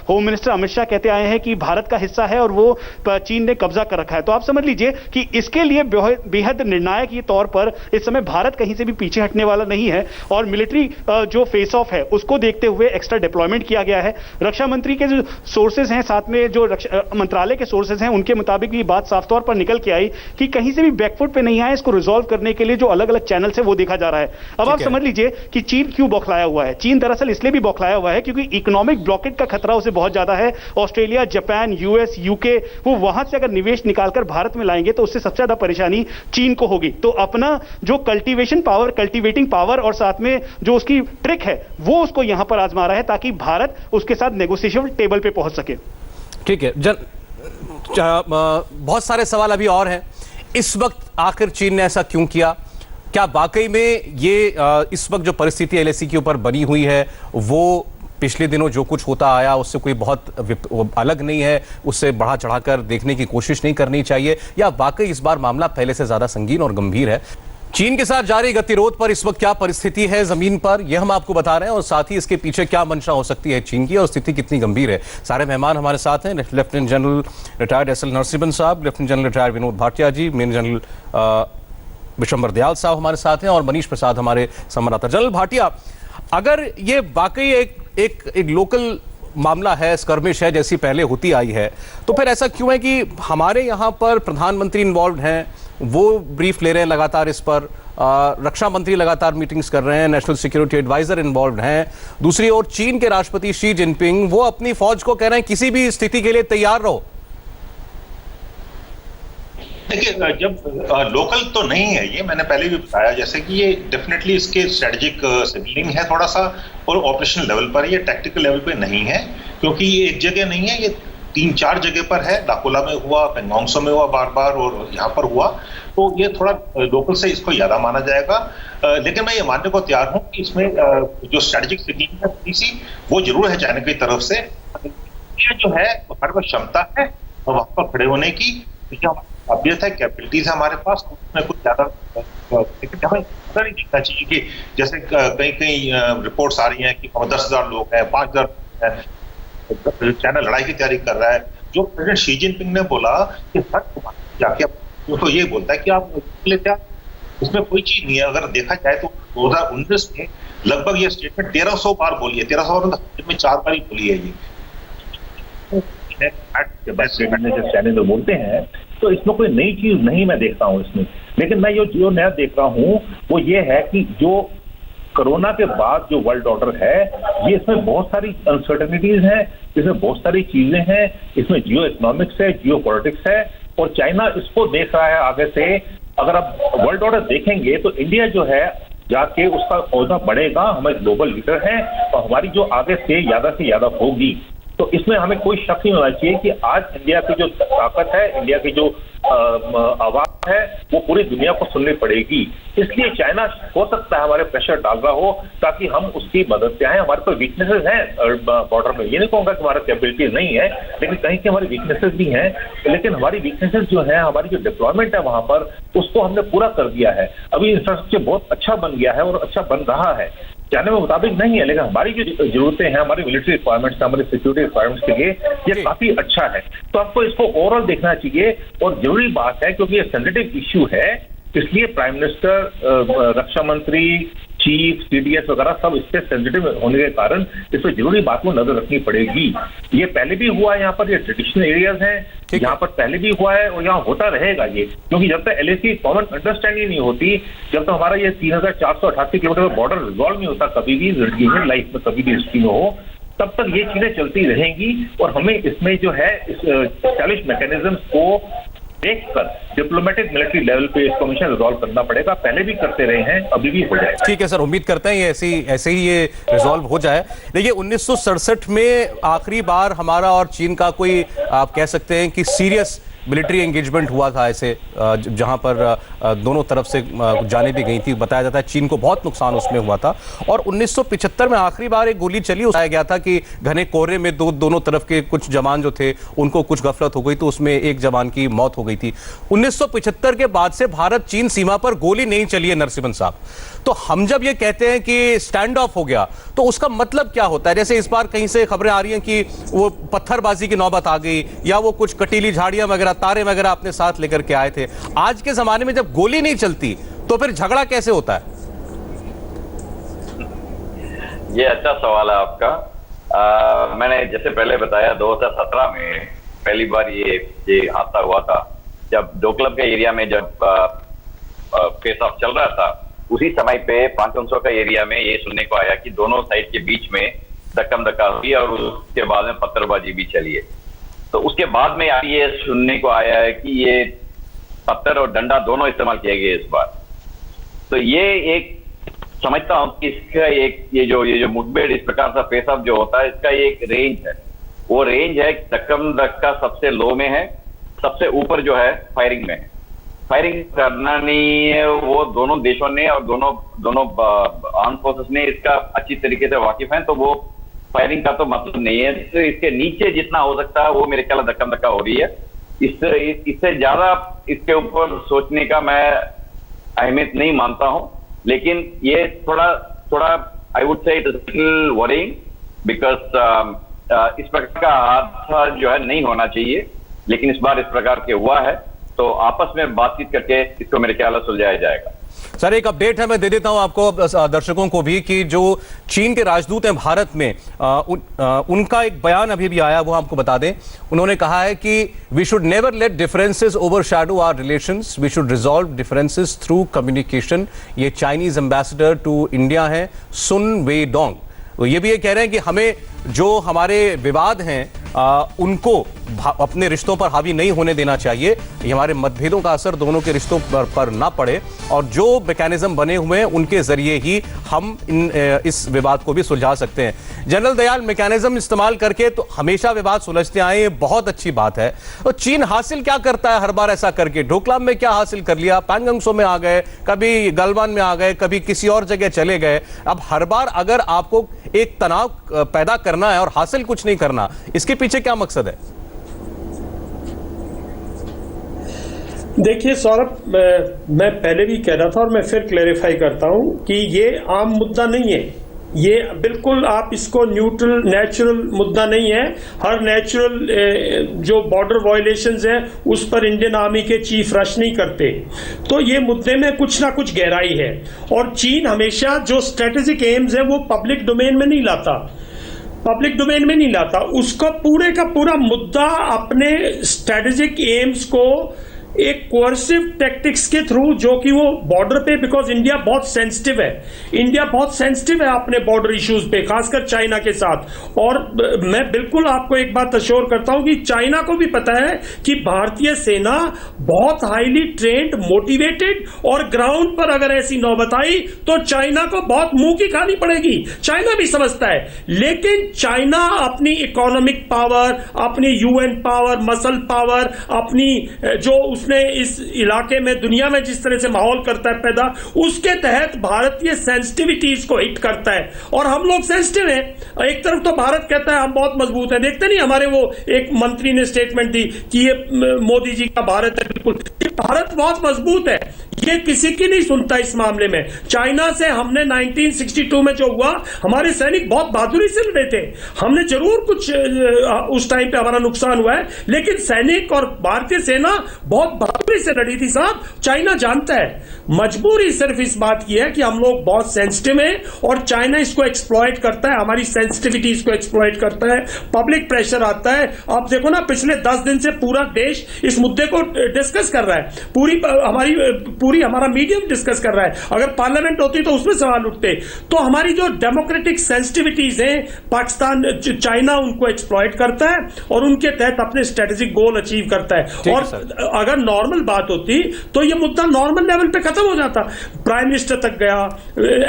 होम मिनिस्टर अमित शाह कहते आए हैं कि भारत का हिस्सा है और वो चीन ने कब्जा कर रखा है। तो आप समझ लीजिए कि इसके लिए बेहद निर्णायक ये तौर पर इस समय भारत कहीं से भी पीछे हटने वाला नहीं है और मिलिट्री जो फेस ऑफ है उसको देखते हुए एक्स्ट्रा डिप्लॉयमेंट किया गया है। रक्षा मंत्री के जो सोर्सेज हैं, साथ में जो मंत्रालय के सोर्सेज हैं, उनके मुताबिक ये बात साफ तौर पर निकल के आई कि कहीं से भी बैकफुट पे नहीं आए। इसको रिजॉल्व करने के लिए जो अलग अलग चैनल है वो देखा जा रहा है। अब आप समझ लीजिए कि चीन क्यों बौखलाया हुआ है। चीन दरअसल इसलिए भी बौखलाया हुआ है क्योंकि इकोनॉमिक ब्लॉकेट का खतरा उसे बहुत ज्यादा है। ऑस्ट्रेलिया, जापान, यूएस, यूके, वो वहां से अगर निवेश निकालकर भारत में लाएंगे तो उससे सबसे ज्यादा परेशानी चीन को होगी। तो अपना जो कल्टीवेटिंग पावर और साथ में जो उसकी ट्रिक है वो उसको यहां पर आजमा रहा है ताकि भारत उसके साथ नेगोशिएशन टेबल पे पहुंच सके। ठीक है, बहुत सारे सवाल अभी और हैं। इस वक्त आखिर चीन ने ऐसा क्यों किया? क्या वाकई में ये इस वक्त जो परिस्थिति एलएसी के ऊपर बनी हुई है वो पिछले दिनों जो कुछ होता आया उससे कोई बहुत अलग नहीं है, उससे बढ़ा चढ़ाकर देखने की कोशिश नहीं करनी चाहिए, या वाकई इस बार मामला पहले से ज्यादा संगीन और गंभीर है? चीन के साथ जारी गतिरोध पर इस वक्त क्या परिस्थिति है जमीन पर, यह हम आपको बता रहे हैं, और साथ ही इसके पीछे क्या मंशा हो सकती है चीन की और स्थिति कितनी गंभीर है। सारे मेहमान हमारे साथ हैं, lieutenant general retired S L Narasimhan साहब, lieutenant general retired Vinod Bhatia ji, major general Vishambar Dayal साहब हमारे साथ हैं, और मनीष प्रसाद हमारे संवाददाता। जनरल भाटिया, अगर ये वाकई एक लोकल मामला है, स्कर्मिश है जैसी पहले होती आई है, तो फिर ऐसा क्यों है कि हमारे यहाँ पर प्रधानमंत्री इन्वॉल्व हैं, वो ब्रीफ ले रहे हैं लगातार इस पर, रक्षा मंत्री लगातार मीटिंग्स कर रहे हैं, नेशनल सिक्योरिटी एडवाइजर इन्वॉल्व हैं, दूसरी ओर चीन के राष्ट्रपति शी जिनपिंग वो अपनी फौज को कह रहे हैं किसी भी स्थिति के लिए तैयार रहो। देखिए, जब लोकल तो नहीं है ये, मैंने पहले भी बताया जैसे कि ये डेफिनेटली इसके स्ट्रेटेजिक सिग्नलिंग है थोड़ा सा, और ऑपरेशनल लेवल पर, ये टैक्टिकल लेवल पे नहीं है, क्योंकि ये एक जगह नहीं है, ये 3-4 जगह पर है। डाकोला में हुआ, पेंगोंगसो में हुआ बार बार, और यहाँ पर हुआ, तो ये थोड़ा लोकल से इसको ज्यादा माना जाएगा। लेकिन मैं ये मानने को तैयार हूँ कि इसमें जो स्ट्रेटेजिक सिग्नलिंग है थोड़ी सी वो जरूर है चाइना की तरफ से। ये जो है हमारे पास क्षमता है वहां पर खड़े होने की, काबिलियत है, कैपेबिलिटीज है हमारे पास, उसमें कुछ ज्यादा हमें ऐसा नहीं दिखना चाहिए कि जैसे कई रिपोर्ट्स आ रही हैं कि 10,000 लोग हैं, 5,000 हैं, चाइना लड़ाई की तैयारी कर रहा है। जो प्रेसिडेंट शी जिनपिंग ने बोला कि जाके तो ये बोलता है कि आप क्या, इसमें कोई चीज नहीं है। अगर देखा जाए तो 2019 में लगभग ये स्टेटमेंट 1300 बार बोली है, 1300 बार में 4 बार ही बोली है ये। जब चैनल बोलते हैं तो इसमें कोई नई चीज नहीं मैं देखता हूँ इसमें, लेकिन मैं जो नया देख रहा हूँ वो ये है कि जो कोरोना के बाद जो वर्ल्ड ऑर्डर है, ये इसमें बहुत सारी अनसर्टेनिटीज हैं, इसमें बहुत सारी चीजें हैं, इसमें जियो इकोनॉमिक्स है, जियो पॉलिटिक्स है, और चाइना इसको देख रहा है आगे से। अगर आप वर्ल्ड ऑर्डर देखेंगे तो इंडिया जो है जाके उसका ओहदा बढ़ेगा, हम एक ग्लोबल लीडर हैं, और हमारी जो आगे से ज्यादा होगी, तो इसमें हमें कोई शक नहीं होना चाहिए कि आज इंडिया की जो ताकत है, इंडिया की जो आवाज है, वो पूरी दुनिया को सुननी पड़ेगी। इसलिए चाइना हो सकता है हमारे प्रेशर डाल रहा हो ताकि हम उसकी मदद से आए। हमारे पास वीकनेसेस हैं बॉर्डर में, ये नहीं कहूंगा कि हमारा कैपेबिलिटी नहीं है, लेकिन कहीं से हमारी वीकनेसेस भी हैं। लेकिन हमारी वीकनेसेस जो है, हमारी जो डिप्लॉयमेंट है वहां पर, उसको हमने पूरा कर दिया है। अभी इंफ्रास्ट्रक्चर बहुत अच्छा बन गया है और अच्छा बन रहा है, चाइना में मुताबिक नहीं है, लेकिन हमारी जो जरूरतें हैं, हमारी मिलिट्री रिक्वायरमेंट्स, हमारी सिक्योरिटी रिक्वायरमेंट्स के लिए ये काफी अच्छा है। तो आपको इसको ओवरऑल देखना चाहिए, और जरूरी बात है क्योंकि ये सेंसिटिव इश्यू है, इसलिए प्राइम मिनिस्टर, रक्षा मंत्री, चीफ, सीडीएस वगैरह सब इससे सेंसिटिव होने के कारण इस पर जरूरी बात को नजर रखनी पड़ेगी। ये पहले भी हुआ है, यहाँ पर ये ट्रेडिशनल एरियाज हैं, यहाँ पर पहले भी हुआ है और यहाँ होता रहेगा ये, क्योंकि जब तक एलएसी कॉमन अंडरस्टैंडिंग नहीं होती, जब तक हमारा ये 3,488 किलोमीटर का बॉर्डर रिजॉल्व नहीं होता कभी भी जिंदगी में, लाइफ में कभी भी हिस्ट्री में हो, तब तक ये चीजें चलती रहेंगी। और हमें इसमें जो है स्टैब्लिश मैकेनिज्म्स को देखकर डिप्लोमेटिक मिलिट्री लेवल पे इसको हमेशा रिजॉल्व करना पड़ेगा। पहले भी करते रहे हैं, अभी भी हो जाएगा। ठीक है सर, उम्मीद करते हैं ये ऐसे ही ये रिजॉल्व हो जाए। देखिए, 1967 में आखिरी बार हमारा और चीन का कोई, आप कह सकते हैं कि सीरियस मिलिट्री एंगेजमेंट हुआ था ऐसे, जहां पर दोनों तरफ से जाने भी गई थी। बताया जाता है चीन को बहुत नुकसान उसमें हुआ था। और 1975 में आखिरी बार एक गोली चली, बताया गया था कि घने कोहरे में दोनों तरफ के कुछ जवान जो थे उनको कुछ गफलत हो गई, तो उसमें एक जवान की मौत हो गई थी। 1975 के बाद से भारत चीन सीमा पर गोली नहीं चली है नरसिम्हन साहब। तो हम जब ये कहते हैं कि स्टैंड ऑफ हो गया, तो उसका मतलब क्या होता है? जैसे इस बार कहीं से खबरें आ रही हैं कि वो पत्थरबाजी की नौबत आ गई, या वो कुछ कटीली झाड़ियां वगैरह, तारे वगैरह अपने साथ लेकर के आए थे। आज के जमाने में जब गोली नहीं चलती तो फिर झगड़ा कैसे होता है? ये अच्छा सवाल है आपका। मैंने जैसे पहले बताया 2017 में पहली बार ये हादसा हुआ था, जब डोकलम के एरिया में जब फेस ऑफ चल रहा था, उसी समय पे 500 का एरिया में ये सुनने को आया कि दोनों साइड के बीच में धक्कम धक्का हुई और उसके बाद में पत्थरबाजी भी चली है। तो उसके बाद में ये सुनने को आया है कि ये पत्थर और डंडा दोनों इस्तेमाल किए गए इस बार। तो ये एक समझता हूं कि इसका एक ये जो मुठभेड़ इस प्रकार का फेस ऑफ जो होता है, इसका एक रेंज है। वो रेंज है धक्कम धक्का सबसे लो में है, सबसे ऊपर जो है फायरिंग में है। फायरिंग करना नहीं है, वो दोनों देशों ने और दोनों आर्म फोर्सेस ने इसका अच्छी तरीके से वाकिफ हैं, तो वो फायरिंग का तो मतलब नहीं है। तो इसके नीचे जितना हो सकता है वो मेरे ख्याल धक्कम धक्का हो रही है। इससे ज्यादा इसके ऊपर सोचने का मैं अहमियत नहीं मानता हूं, लेकिन ये थोड़ा I would say it is little worrying because इस प्रकार का हादसा जो है नहीं होना चाहिए, लेकिन इस बार इस प्रकार के हुआ है, तो आपस में बातचीत करके इसको मेरे ख्याल से सुलझाया जाएगा। सर एक अपडेट है, मैं दे देता हूं आपको दर्शकों को भी, कि जो चीन के राजदूत हैं भारत में, उनका एक बयान अभी भी आया, वो आपको बता दें। उन्होंने कहा है कि we should never let differences overshadow our relations, we should resolve differences through communication. ये चाइनीज एम्बेसडर टू इंडिया हैं सुन वेडोंग। तो ये भी ये कह रहे हैं कि हमें जो हमारे विवाद हैं उनको अपने रिश्तों पर हावी नहीं होने देना चाहिए। ये हमारे मतभेदों का असर दोनों के रिश्तों पर ना पड़े, और जो मैकेनिज्म बने हुए हैं उनके जरिए ही हम इस विवाद को भी सुलझा सकते हैं। जनरल दयाल, मैकेनिज्म इस्तेमाल करके तो हमेशा विवाद सुलझते आए, ये बहुत अच्छी बात है। तो चीन हासिल क्या करता है हर बार ऐसा करके? डोकलाम में क्या हासिल कर लिया, पैंगोंग में आ गए, कभी गलवान में आ गए, कभी किसी और जगह चले गए। अब हर बार अगर आपको एक तनाव पैदा करना है और हासिल कुछ नहीं करना, इसके पीछे क्या मकसद है? देखिए सौरभ, मैं पहले भी कह रहा था और मैं फिर क्लेरिफाई करता हूं कि ये आम मुद्दा नहीं है। ये बिल्कुल आप इसको न्यूट्रल नेचुरल मुद्दा नहीं है। हर नेचुरल जो बॉर्डर वायलेशंस हैं उस पर इंडियन आर्मी के चीफ रश नहीं करते। तो ये मुद्दे में कुछ ना कुछ गहराई है, और चीन हमेशा जो स्ट्रेटेजिक एम्स है वो पब्लिक डोमेन में नहीं लाता, उसका पूरे का पूरा मुद्दा अपने स्ट्रेटेजिक एम्स को एक कोर्सिव टैक्टिक्स के थ्रू, जो कि वो बॉर्डर पे, बिकॉज इंडिया बहुत सेंसिटिव है अपने बॉर्डर इश्यूज पे, खासकर चाइना के साथ। और मैं बिल्कुल आपको एक बात अश्योर करता हूं कि चाइना को भी पता है कि भारतीय सेना बहुत हाईली ट्रेंड, मोटिवेटेड, और ग्राउंड पर अगर ऐसी नौबत आई तो चाइना को बहुत मुंह की खानी पड़ेगी। चाइना भी समझता है, लेकिन चाइना अपनी इकोनॉमिक पावर, अपनी यूएन पावर, मसल पावर, अपनी जो उसने इस इलाके में, दुनिया में जिस तरह से माहौल करता है पैदा, उसके तहत भारतीय सेंसिटिविटीज को हिट करता है। और हम लोग सेंसिटिव हैं। एक तरफ तो भारत कहता है हम बहुत मजबूत हैं, देखते नहीं हमारे वो एक मंत्री ने स्टेटमेंट दी कि ये मोदी जी का भारत है। बिल्कुल, भारत बहुत मजबूत है, ये किसी की नहीं सुनता इस मामले में। चाइना से हमने 1962 में जो हुआ, हमारे सैनिक बहुत बहादुरी से लड़े थे। हमने जरूर कुछ उस टाइम पे हमारा नुकसान हुआ है, लेकिन सैनिक और भारतीय सेना बहुत बहादुरी से लड़ी थी साहब। चाइना जानता है, मजबूरी सिर्फ इस बात की है कि हम लोग बहुत सेंसिटिव हैं और चाइना इसको एक्सप्लॉइट करता है, हमारी सेंसिटिविटीज को एक्सप्लॉइट करता है। पब्लिक प्रेशर आता है। आप देखो ना, पिछले 10 दिन से पूरा देश इस मुद्दे को डिस्कस कर रहा है, पूरी हमारा मीडियम डिस्कस कर रहा है। अगर पार्लियामेंट होती तो उसमें सवाल उठते। तो हमारी जो डेमोक्रेटिक सेंसिटिविटीज हैं, पाकिस्तान, चाइना उनको एक्सप्लॉइट करता है और उनके तहत अपने स्ट्रेटेजिक गोल अचीव करता है। और अगर नॉर्मल बात होती तो ये मुद्दा नॉर्मल लेवल पे खत्म हो जाता, प्राइम मिनिस्टर तक गया,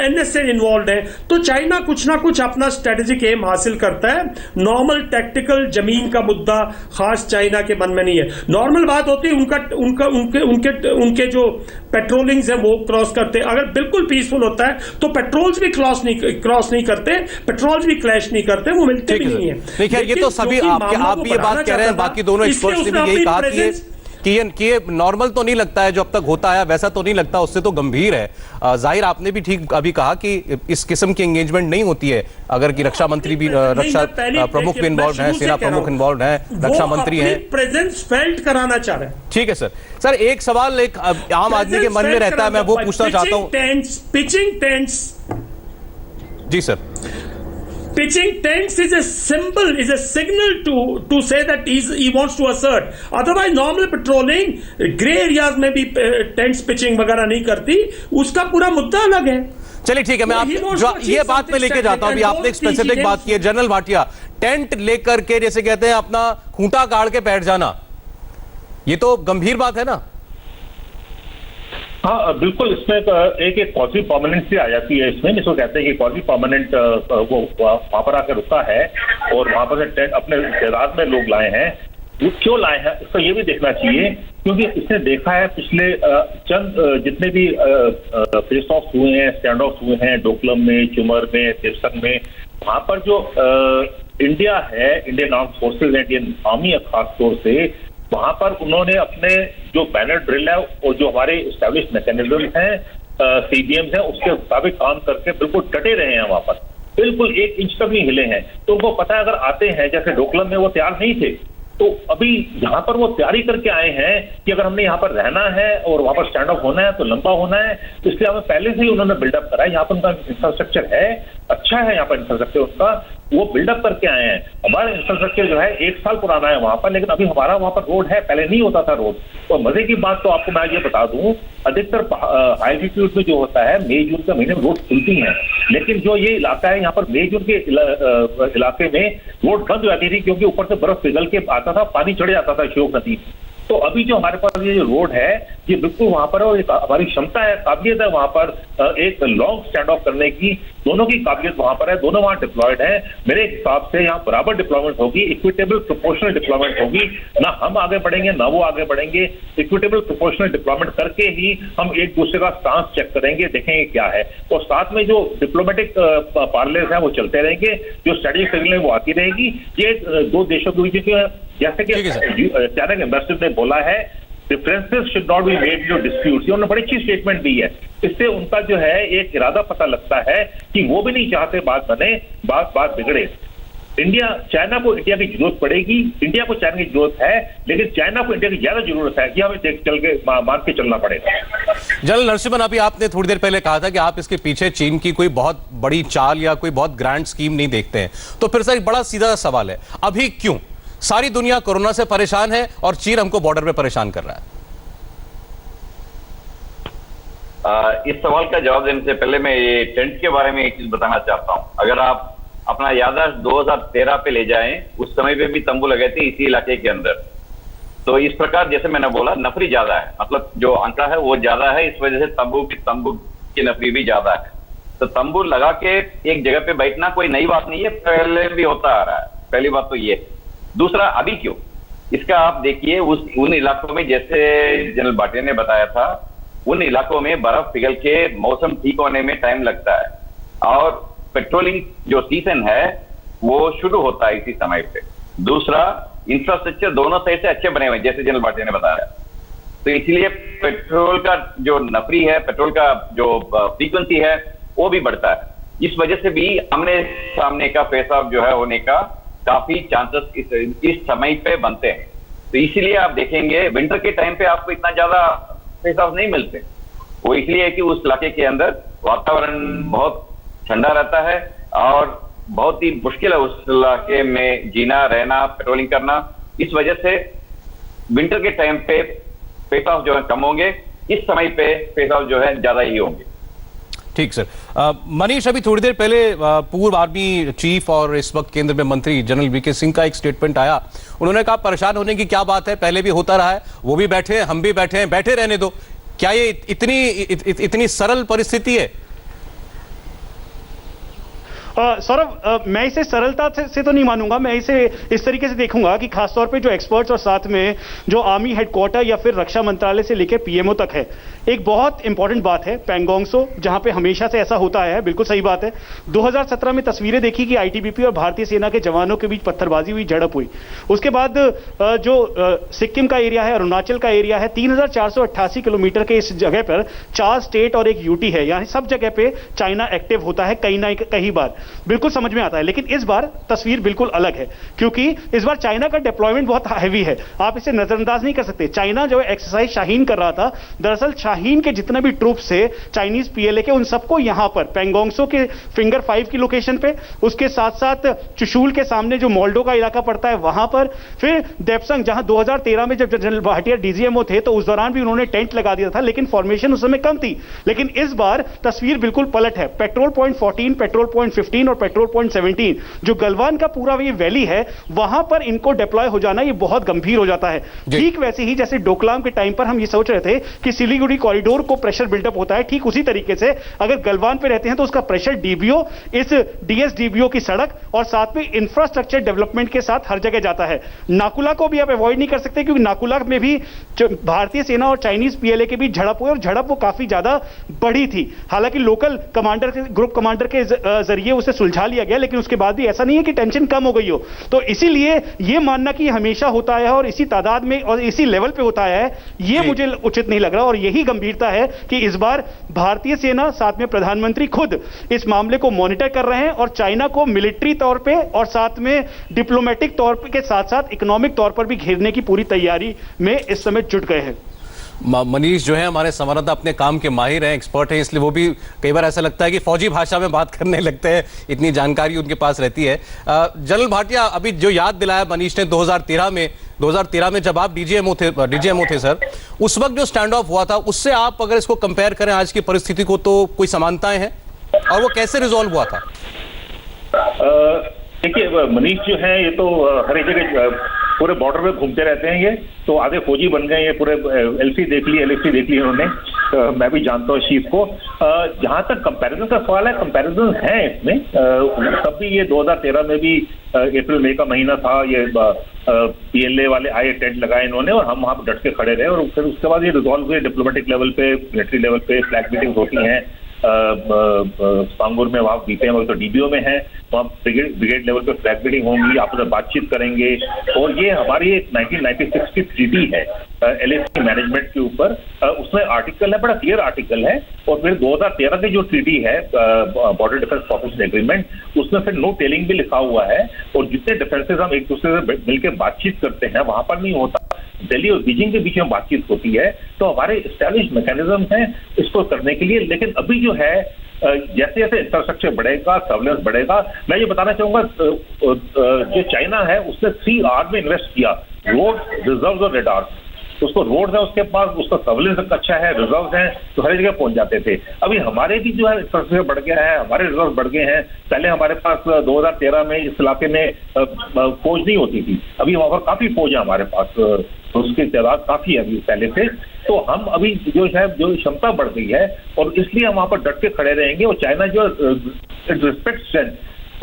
एनएसए इन्वॉल्व है। तो चाइना कुछ ना कुछ अपना स्ट्रेटेजिक एम हासिल करता है। नॉर्मल टैक्टिकल जमीन का मुद्दा खास चाइना के मन में नहीं है। नॉर्मल बात होती उनके जो पेट्रोलिंग्स है वो क्रॉस करते। अगर बिल्कुल पीसफुल होता है तो पेट्रोल्स भी क्रॉस नहीं करते, पेट्रोल्स भी क्लैश नहीं करते, वो मिलते भी नहीं है। देखिए, ये तो सभी आप भी ये बात कह रहे हैं, बाकी दोनों एक्सपर्ट्स ने भी यही कहा कि ये नॉर्मल तो नहीं लगता है जो अब तक होता है, वैसा तो नहीं लगता, उससे तो गंभीर है। जाहिर आपने भी ठीक अभी कहा कि इस किस्म की एंगेजमेंट नहीं होती है अगर कि रक्षा मंत्री भी, रक्षा प्रमुख भी इन्वॉल्व है, सेना प्रमुख इन्वॉल्व है, रक्षा मंत्री है, प्रेजेंस फेल्ट कराना चाह रहे हैं। ठीक है सर, एक सवाल एक आम आदमी के मन में रहता है, मैं वो पूछना चाहता हूं। पिचिंग टेंट्स जी sir, pitching tents is a symbol, is a signal to say that he wants to assert. Otherwise, normal patrolling, grey areas में भी tents pitching वगैरह नहीं करती, उसका पूरा मुद्दा अलग है. चलिए ठीक है, मैं आप ये बात में लेके जाता हूं. अभी आपने एक स्पेसिफिक बात की है, जनरल भाटिया, टेंट लेकर के जैसे कहते हैं अपना खूंटा गाड़ के बैठ जाना, ये तो गंभीर बात है ना. हाँ बिल्कुल, इसमें एक पॉजिटिव परमानेंसी आ जाती है इसमें, जिसको कहते हैं कि पॉजिटिव परमानेंट वो वहां पर आकर रुका है और वहां पर से टेंट अपने तादाद में लोग लाए हैं. वो क्यों लाए हैं इसको ये भी देखना चाहिए, क्योंकि इसने देखा है पिछले चंद जितने भी फेस ऑफ हुए हैं, स्टैंड ऑफ हुए हैं, डोकलम में, चुमर में, तिरसंग में, वहां पर जो इंडिया है, Indian arm forces, Indian army खास तौर से, वहां पर उन्होंने अपने जो बैनर ड्रिल है और जो हमारे एस्टैब्लिश मैकेनिज्म हैं, CBMs हैं, उसके मुताबिक काम करके बिल्कुल डटे रहे हैं. वहां पर बिल्कुल 1 इंच तक नहीं हिले हैं. तो उनको पता है अगर आते हैं, जैसे डोकलम में वो तैयार नहीं थे, तो अभी यहाँ पर वो तैयारी करके आए हैं कि अगर हमने यहाँ पर रहना है और वहां पर स्टैंड ऑफ होना है तो लंबा होना है, तो इसलिए हमें पहले से ही उन्होंने बिल्डअप करा है. यहाँ पर उनका इंफ्रास्ट्रक्चर है, अच्छा है यहाँ पर इंफ्रास्ट्रक्चर उनका, वो बिल्डअप करके आए हैं. हमारा इंफ्रास्ट्रक्चर जो है 1 साल पुराना है वहां पर, लेकिन अभी हमारा वहां पर रोड है, पहले नहीं होता था रोड. और मजे की बात तो आपको मैं ये बता दूं, अधिकतर हाई एल्टीट्यूड में जो होता है मई जून के महीने में रोड खुलती हैं, लेकिन जो ये इलाका है यहाँ पर मई जून के इलाके में रोड बंद हो जाती थी, क्योंकि ऊपर से बर्फ पिघल के आता था, पानी चढ़ जाता था अशोक नदी. तो अभी जो हमारे पास ये जो रोड है, ये बिल्कुल वहां पर हमारी क्षमता है, काबिलियत है वहां पर एक लॉन्ग स्टैंड ऑफ करने की, दोनों की काबिलियत वहां पर है, दोनों वहां डिप्लॉयड है. मेरे हिसाब से यहाँ बराबर डिप्लॉयमेंट होगी, इक्विटेबल प्रोपोर्शनल डिप्लॉयमेंट होगी, ना हम आगे बढ़ेंगे ना वो आगे बढ़ेंगे. इक्विटेबल प्रोपोर्शनल डिप्लॉयमेंट करके ही हम एक दूसरे का स्टांस चेक करेंगे, देखेंगे क्या है, और साथ में जो डिप्लोमेटिक पार्लेस है वो चलते रहेंगे, जो स्ट्रेटेजिक सिग्नल वो आती रहेगी. ये 2 देशों के बीच जैसे कि चाइना के एम्बेसडर ने बोला है, differences should not be made to dispute. उन्होंने बड़ी अच्छी स्टेटमेंट दी है. इससे उनका जो है एक इरादा पता लगता है कि वो भी नहीं चाहते बात बने, बात बिगड़े. चाइना को इंडिया की जरूरत पड़ेगी, इंडिया को चाइना की जरूरत है, लेकिन चाइना को इंडिया की ज्यादा जरूरत है, कि हमें चल के मान के चलना पड़ेगा. जनरल नरसिम्हन, अभी आपने थोड़ी देर पहले कहा था कि आप इसके पीछे चीन की कोई बहुत बड़ी चाल या कोई बहुत ग्रैंड स्कीम नहीं देखते हैं, तो फिर सर एक बड़ा सीधा सवाल है, अभी क्यों सारी दुनिया कोरोना से परेशान है और चीन हमको बॉर्डर पे परेशान कर रहा है? इस सवाल का जवाब देने से पहले मैं ये टेंट के बारे में एक चीज बताना चाहता हूं. अगर आप अपना याददाश्त 2013 पे ले जाएं, उस समय पे भी तंबू लगे थे इसी इलाके के अंदर. तो इस प्रकार जैसे मैंने बोला, नफरी ज्यादा है, मतलब जो आंकड़ा है वो ज्यादा है, इस वजह से तंबू की नफरी भी ज्यादा है. तो तंबू लगा के एक जगह पे बैठना कोई नई बात नहीं है, पहले भी होता आ रहा है. पहली बात तो ये. दूसरा, अभी क्यों, इसका आप देखिए, उन इलाकों में जैसे जनरल भाटिया ने बताया था, उन इलाकों में बर्फ पिघल के मौसम ठीक होने में टाइम लगता है, और पेट्रोलिंग जो सीजन है वो शुरू होता है इसी समय पे. दूसरा, इंफ्रास्ट्रक्चर दोनों साइड से अच्छे बने हुए हैं, जैसे जनरल भाटिया ने बताया. तो इसलिए पेट्रोल का जो नफरी है, पेट्रोल का जो फ्रीक्वेंसी है वो भी बढ़ता है. इस वजह से भी आमने सामने का फेस ऑफ जो है होने का काफी चांसेस इस समय पे बनते हैं. तो इसीलिए आप देखेंगे विंटर के टाइम पे आपको इतना ज्यादा फेस ऑफ नहीं मिलते. वो इसलिए है कि उस इलाके के अंदर वातावरण बहुत ठंडा रहता है और बहुत ही मुश्किल है उस इलाके में जीना, रहना, पेट्रोलिंग करना. इस वजह से विंटर के टाइम पे फेस ऑफ जो है कम होंगे, इस समय पे फेस ऑफ जो है ज्यादा ही होंगे. ठीक सर. मनीष, अभी थोड़ी देर पहले पूर्व आर्मी चीफ और इस वक्त केंद्र में मंत्री जनरल वीके सिंह का एक स्टेटमेंट आया. उन्होंने कहा परेशान होने की क्या बात है, पहले भी होता रहा है, वो भी बैठे हैं, हम भी बैठे हैं, बैठे रहने दो. क्या ये इतनी सरल परिस्थिति है? सौरभ, मैं इसे सरलता से तो नहीं मानूंगा. मैं इसे इस तरीके से देखूंगा कि खासतौर पे जो एक्सपर्ट्स और साथ में जो आर्मी हेडक्वार्टर या फिर रक्षा मंत्रालय से लेकर पीएमओ तक है, एक बहुत इंपॉर्टेंट बात है पैंगोंग सो, जहां पे हमेशा से ऐसा होता है. बिल्कुल सही बात है. 2017 में तस्वीरें देखी कि आईटीबीपी और भारतीय सेना के जवानों के बीच पत्थरबाजी हुई, झड़प हुई. उसके बाद जो सिक्किम का एरिया है, अरुणाचल का एरिया है, 3488 किलोमीटर के इस जगह पर 4 स्टेट और एक यूटी है. यहाँ सब जगह पे चाइना एक्टिव होता है कहीं ना कहीं बार. बिल्कुल समझ में आता है। लेकिन इस बार तस्वीर बिल्कुल अलग है, क्योंकि इस बार चाइना का डिप्लॉयमेंट बहुत हैवी है, आप इसे नजरअंदाज नहीं कर सकते। चाइना जो एक्सरसाइज शाहीन कर रहा था, दरअसल शाहीन के जितने भी ट्रूप्स थे चाइनीज पीएलए के, उन सबको यहां पर पेंगोंगसो के फिंगर 5 की लोकेशन पे, उसके साथ साथ चुशूल के सामने जो मोल्डो का इलाका पड़ता है वहां पर, फिर देपसंग जहां 2013 में जब जनरल भाटिया डीजीएमओ थे तो उस दौरान भी उन्होंने टेंट लगा दिया था, लेकिन फॉर्मेशन उस समय कम थी। लेकिन इस बार तस्वीर बिल्कुल पलट है। पेट्रोल पॉइंट 14, पेट्रोल पॉइंट 15 और पेट्रोल पॉइंट 17, जो गलवान का पूरा ये वैली है, वहां पर इनको डिप्लॉय हो जाना ये बहुत गंभीर हो जाता है। ठीक वैसे ही जैसे डोकलाम के टाइम पर हम ये सोच रहे थे कि सिलीगुड़ी कॉरिडोर को प्रेशर बिल्डअप होता है, ठीक उसी तरीके से अगर गलवान पे रहते हैं तो उसका प्रेशर डीबीओ, इस डीएसडीबीओ की सड़क और साथ में इंफ्रास्ट्रक्चर डेवलपमेंट के साथ हर जगह जाता है। नाकुला को भी आप अवॉइड नहीं कर सकते, क्योंकि नाकुला में भी भारतीय सेना और चाइनीज पीएलए के बीच झड़प हुई और झड़प वो काफी ज्यादा बड़ी थी। हालांकि लोकल कमांडर के ग्रुप कमांडर के जरिए उसे सुलझा लिया गया, लेकिन उसके बाद भी ऐसा नहीं है कि टेंशन कम हो गई हो। तो इसीलिए ये मानना कि हमेशा होता है और इसी तादाद में और इसी लेवल पे होता है, ये मुझे उचित नहीं लग रहा। और यही गंभीरता है कि इस बार भारतीय सेना साथ में प्रधानमंत्री खुद इस मामले को मॉनिटर कर रहे हैं और चाइना को मिलिट्री तौर पे और साथ में डिप्लोमेटिक तौर पे के साथ साथ इकोनॉमिक तौर पर भी घेरने की पूरी तैयारी में इस समय जुट गए हैं। मनीष जो है हमारे संवाददाता अपने काम के माहिर हैं, एक्सपर्ट हैं, इसलिए वो भी कई बार ऐसा लगता है कि फौजी भाषा में बात करने लगते हैं, इतनी जानकारी उनके पास रहती है। जनरल भाटिया, अभी जो याद दिलाया मनीष ने 2013 में जब आप डीजीएमओ थे सर, उस वक्त जो स्टैंड ऑफ हुआ था, उससे आप अगर इसको कंपेयर करें आज की परिस्थिति को, तो कोई समानताएं हैं और वो कैसे रिजॉल्व हुआ था? देखिए, मनीष जो है ये तो हर एक जगह पूरे बॉर्डर में घूमते रहते हैं। ये तो आधे फौजी बन गए, ये पूरे एलसी देख ली, एलएफसी देख ली इन्होंने। मैं भी जानता हूँ इस चीज को। जहां तक कंपैरिजन का सवाल है, कंपैरिजन है इसमें। तब भी ये 2013 में भी अप्रैल मई का महीना था, ये पीएलए वाले आए, टेंट लगाए इन्होंने और हम वहां पर डट के खड़े रहे। और फिर उसके बाद ये रिजॉल्व हुए डिप्लोमेटिक लेवल पे, मिलिट्री लेवल पे फ्लैग मीटिंग्स होती हैं। सांगूर में वहाँ बीपीएम और तो डीबीओ में है, वहाँ ब्रिगेड लेवल पे फ्लैग मीटिंग होंगी, आपस में बातचीत करेंगे। और ये हमारी एक 1996 की ट्रीटी है एलएसी मैनेजमेंट के ऊपर, उसमें आर्टिकल है, बड़ा क्लियर आर्टिकल है। और फिर 2013 की जो ट्रीटी है बॉर्डर डिफेंस कॉर्पोरेशन एग्रीमेंट, उसमें फिर नो टेलिंग भी लिखा हुआ है। और जितने डिफेंसेज हम एक दूसरे से मिलकर बातचीत करते हैं वहां पर नहीं होता, दिल्ली और बीजिंग के बीच में बातचीत होती है। तो हमारे एस्टैब्लिश मैकेनिज्म हैं इसको करने के लिए। लेकिन अभी जो है जैसे जैसे इंफ्रास्ट्रक्चर बढ़ेगा, सर्वेलेंस बढ़ेगा, मैं ये बताना चाहूंगा जो चाइना है उसने 3R में इन्वेस्ट किया, रोड, रिजर्व और रेडार। उसको रोड है उसके पास, उसका सर्वेलेंस अच्छा है, रिजर्व है, तो हर जगह पहुंच जाते थे। अभी हमारे भी जो है इंफ्रास्ट्रक्चर बढ़ गया है, हमारे रिजर्व बढ़ गए हैं। पहले हमारे पास 2013 में इस इलाके में फौज नहीं होती थी, अभी वहां पर काफी फौज है हमारे पास, उसकी तादाद काफी है अभी पहले से। तो हम अभी जो है जो क्षमता बढ़ गई है और इसलिए हम वहां पर डट के खड़े रहेंगे। और चाइना जो रिस्पेक्ट स्ट्रेंथ,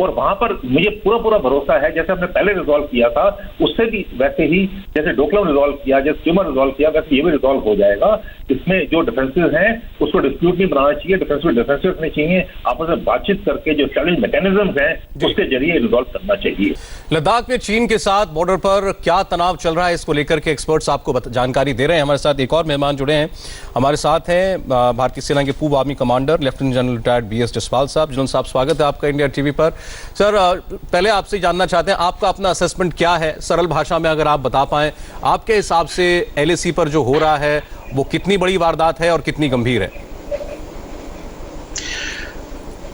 और वहां पर मुझे पूरा भरोसा है, जैसे हमने पहले रिजॉल्व किया था उससे भी वैसे ही, जैसे डोकलाम रिजॉल्व किया, जैसे क्यूमर रिजॉल्व किया, वैसे ये भी रिजॉल्व हो जाएगा। इसमें जो डिफेंसेस हैं उसको डिस्प्यूट नहीं बनाना चाहिए, डिफेंस रखने चाहिए, आपस में बातचीत करके जो चैलेंज मैकेनिज्म हैं उसके जरिए रिजॉल्व करना चाहिए। लद्दाख में चीन के साथ बॉर्डर पर क्या तनाव चल रहा है, इसको लेकर के एक्सपर्ट्स आपको जानकारी दे रहे हैं। हमारे साथ एक और मेहमान जुड़े हैं, हमारे साथ हैं भारतीय सेना के पूर्व army commander lieutenant general retired BS Jaspal साहब। जनरल साहब, स्वागत है आपका इंडिया टीवी पर। सर, पहले आपसे जानना चाहते हैं आपका अपना असेसमेंट क्या है, सरल भाषा में अगर आप बता पाएं, आपके हिसाब से LAC पर जो हो रहा है वो कितनी बड़ी वारदात है और कितनी गंभीर है?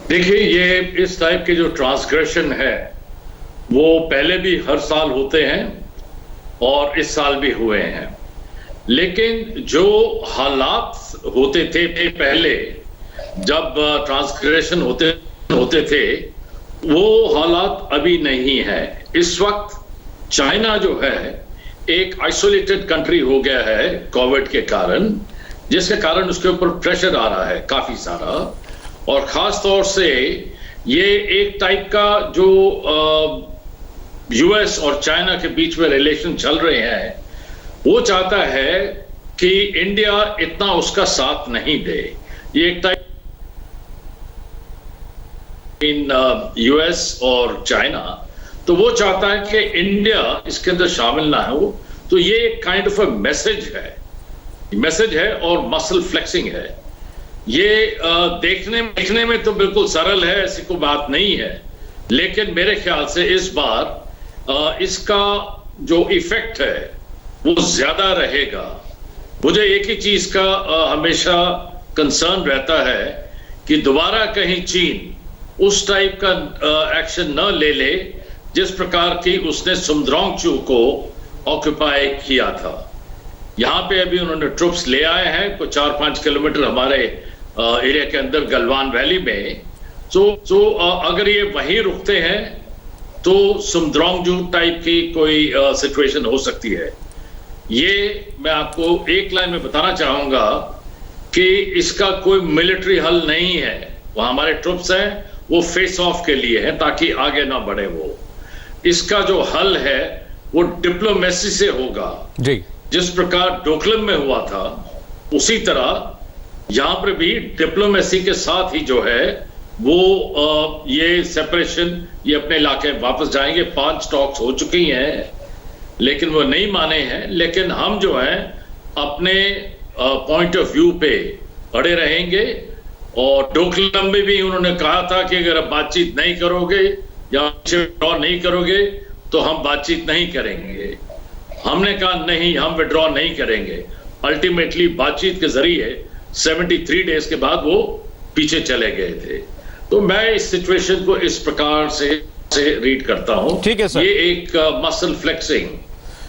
देखिए, ये इस टाइप के जो ट्रांसग्रेशन है वो पहले भी हर साल होते हैं और इस साल भी हुए हैं। लेकिन जो हालात होते थे पहले, जब ट्रांसग्रेशन होते थे, वो हालात अभी नहीं है। इस वक्त चाइना जो है एक आइसोलेटेड कंट्री हो गया है कोविड के कारण, जिसके कारण उसके ऊपर प्रेशर आ रहा है काफी सारा। और खास तौर से ये एक टाइप का जो US और चाइना के बीच में रिलेशन चल रहे हैं, वो चाहता है कि इंडिया इतना उसका साथ नहीं दे। ये एक टाइप इन US और चाइना, तो वो चाहता है कि इंडिया इसके अंदर शामिल ना हो। तो ये एक काइंड ऑफ अ मैसेज है और मसल फ्लेक्सिंग है। ये देखने में तो बिल्कुल सरल है, ऐसी कोई बात नहीं है, लेकिन मेरे ख्याल से इस बार इसका जो इफेक्ट है वो ज्यादा रहेगा। मुझे एक ही चीज का हमेशा कंसर्न रहता है कि दोबारा कहीं चीन उस टाइप का एक्शन न ले ले जिस प्रकार की उसने सुमद्रोंगचू को ऑक्यूपाई किया था। यहां पे अभी उन्होंने ट्रुप्स ले आए हैं कुछ 4-5 किलोमीटर हमारे एरिया के अंदर गलवान वैली में। तो अगर ये वहीं रुकते हैं तो सुमद्रोंगचू टाइप की कोई सिचुएशन हो सकती है। ये मैं आपको एक लाइन में बताना चाहूंगा कि इसका कोई मिलिट्री हल नहीं है। वहां हमारे ट्रुप्स हैं वो फेस ऑफ के लिए है ताकि आगे ना बढ़े वो। इसका जो हल है वो डिप्लोमेसी से होगा जी। जिस प्रकार डोकलम में हुआ था उसी तरह यहां पर भी डिप्लोमेसी के साथ ही जो है वो ये सेपरेशन, ये अपने इलाके वापस जाएंगे। 5 टॉक्स हो चुकी हैं लेकिन वो नहीं माने हैं। लेकिन हम जो है अपने पॉइंट ऑफ व्यू पे अड़े रहेंगे। और डोकलम में भी उन्होंने कहा था कि अगर आप बातचीत नहीं करोगे या विड्रॉ नहीं करोगे तो हम बातचीत नहीं करेंगे। हमने कहा नहीं, हम विड्रॉ नहीं करेंगे। अल्टीमेटली बातचीत के जरिए 73 डेज के बाद वो पीछे चले गए थे। तो मैं इस सिचुएशन को इस प्रकार से रीड करता हूं। ठीक है सर, ये एक मसल फ्लेक्सिंग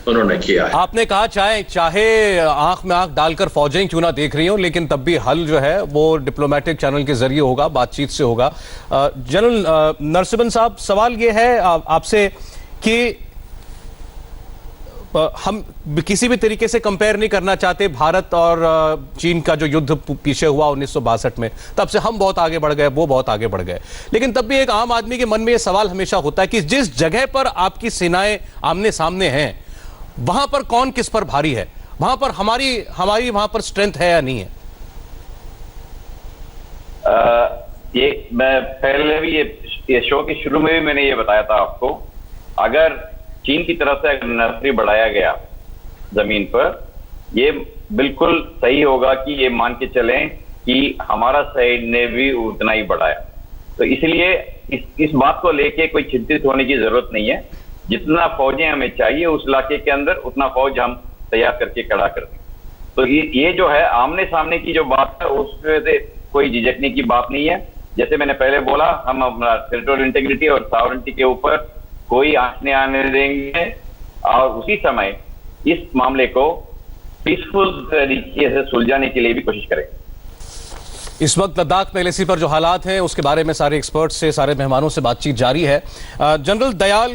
उन्होंने किया है। आपने कहा चाहे आंख में आंख डालकर फौजें क्यों ना देख रही हो, लेकिन तब भी हल जो है वो डिप्लोमेटिक चैनल के जरिए होगा, बातचीत से होगा। जनरल नरसिम्हन साहब, सवाल ये है आपसे कि हम किसी भी तरीके से कंपेयर नहीं करना चाहते भारत और चीन का जो युद्ध पीछे हुआ 1962 में, तब से हम बहुत आगे बढ़ गए, वो बहुत आगे बढ़ गए। लेकिन तब भी एक आम आदमी के मन में यह सवाल हमेशा होता है कि जिस जगह पर आपकी सेनाएं आमने सामने हैं वहां पर कौन किस पर भारी है, वहां पर हमारी वहां पर स्ट्रेंथ है या नहीं है? ये मैं पहले भी ये शो के शुरू में भी मैंने ये बताया था आपको, अगर चीन की तरफ से अगर नर्सरी बढ़ाया गया जमीन पर, ये बिल्कुल सही होगा कि ये मान के चलें कि हमारा सैन्य भी उतना ही बढ़ाया। तो इसलिए इस बात को लेके कोई चिंतित होने की जरूरत नहीं है। जितना फौजें हमें चाहिए उस इलाके के अंदर उतना फौज हम तैयार करके खड़ा कर दें। तो ये जो है आमने सामने की जो बात है उससे कोई झिझकने की बात नहीं है। जैसे मैंने पहले बोला, हम अपना टेरिटोरियल इंटीग्रिटी और सॉवरेनिटी के ऊपर कोई आंच नहीं आने देंगे और उसी समय इस मामले को पीसफुल तरीके से सुलझाने के लिए भी कोशिश करेंगे। इस वक्त लद्दाख में एलएसी पर जो हालात हैं उसके बारे में सारे एक्सपर्ट्स से, सारे मेहमानों से बातचीत जारी है। जनरल दयाल,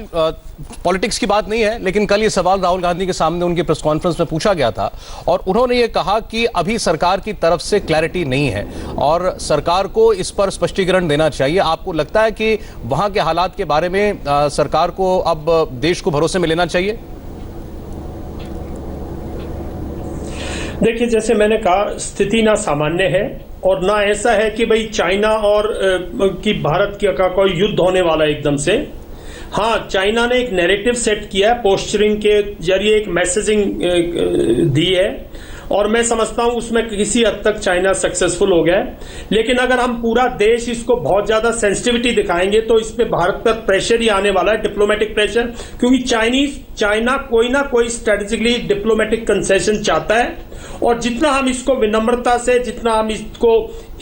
पॉलिटिक्स की बात नहीं है, लेकिन कल ये सवाल राहुल गांधी के सामने उनकी प्रेस कॉन्फ्रेंस में पूछा गया था और उन्होंने ये कहा कि अभी सरकार की तरफ से क्लैरिटी नहीं है और सरकार को इस पर स्पष्टीकरण देना चाहिए। आपको लगता है कि वहां के हालात के बारे में सरकार को अब देश को भरोसे में लेना चाहिए? देखिए, जैसे मैंने कहा, स्थिति ना सामान्य है और ना ऐसा है कि भाई चाइना और कि भारत का कोई युद्ध होने वाला है एकदम से। हाँ, चाइना ने एक नैरेटिव सेट किया है, पोस्चरिंग के जरिए एक मैसेजिंग दी है और मैं समझता हूं उसमें किसी हद तक चाइना सक्सेसफुल हो गया है। लेकिन अगर हम पूरा देश इसको बहुत ज्यादा सेंसिटिविटी दिखाएंगे तो इस पे भारत पर प्रेशर ही आने वाला है, डिप्लोमेटिक प्रेशर, क्योंकि चाइना कोई ना कोई स्ट्रेटेजिकली डिप्लोमेटिक कंसेशन चाहता है और जितना हम इसको विनम्रता से, जितना हम इसको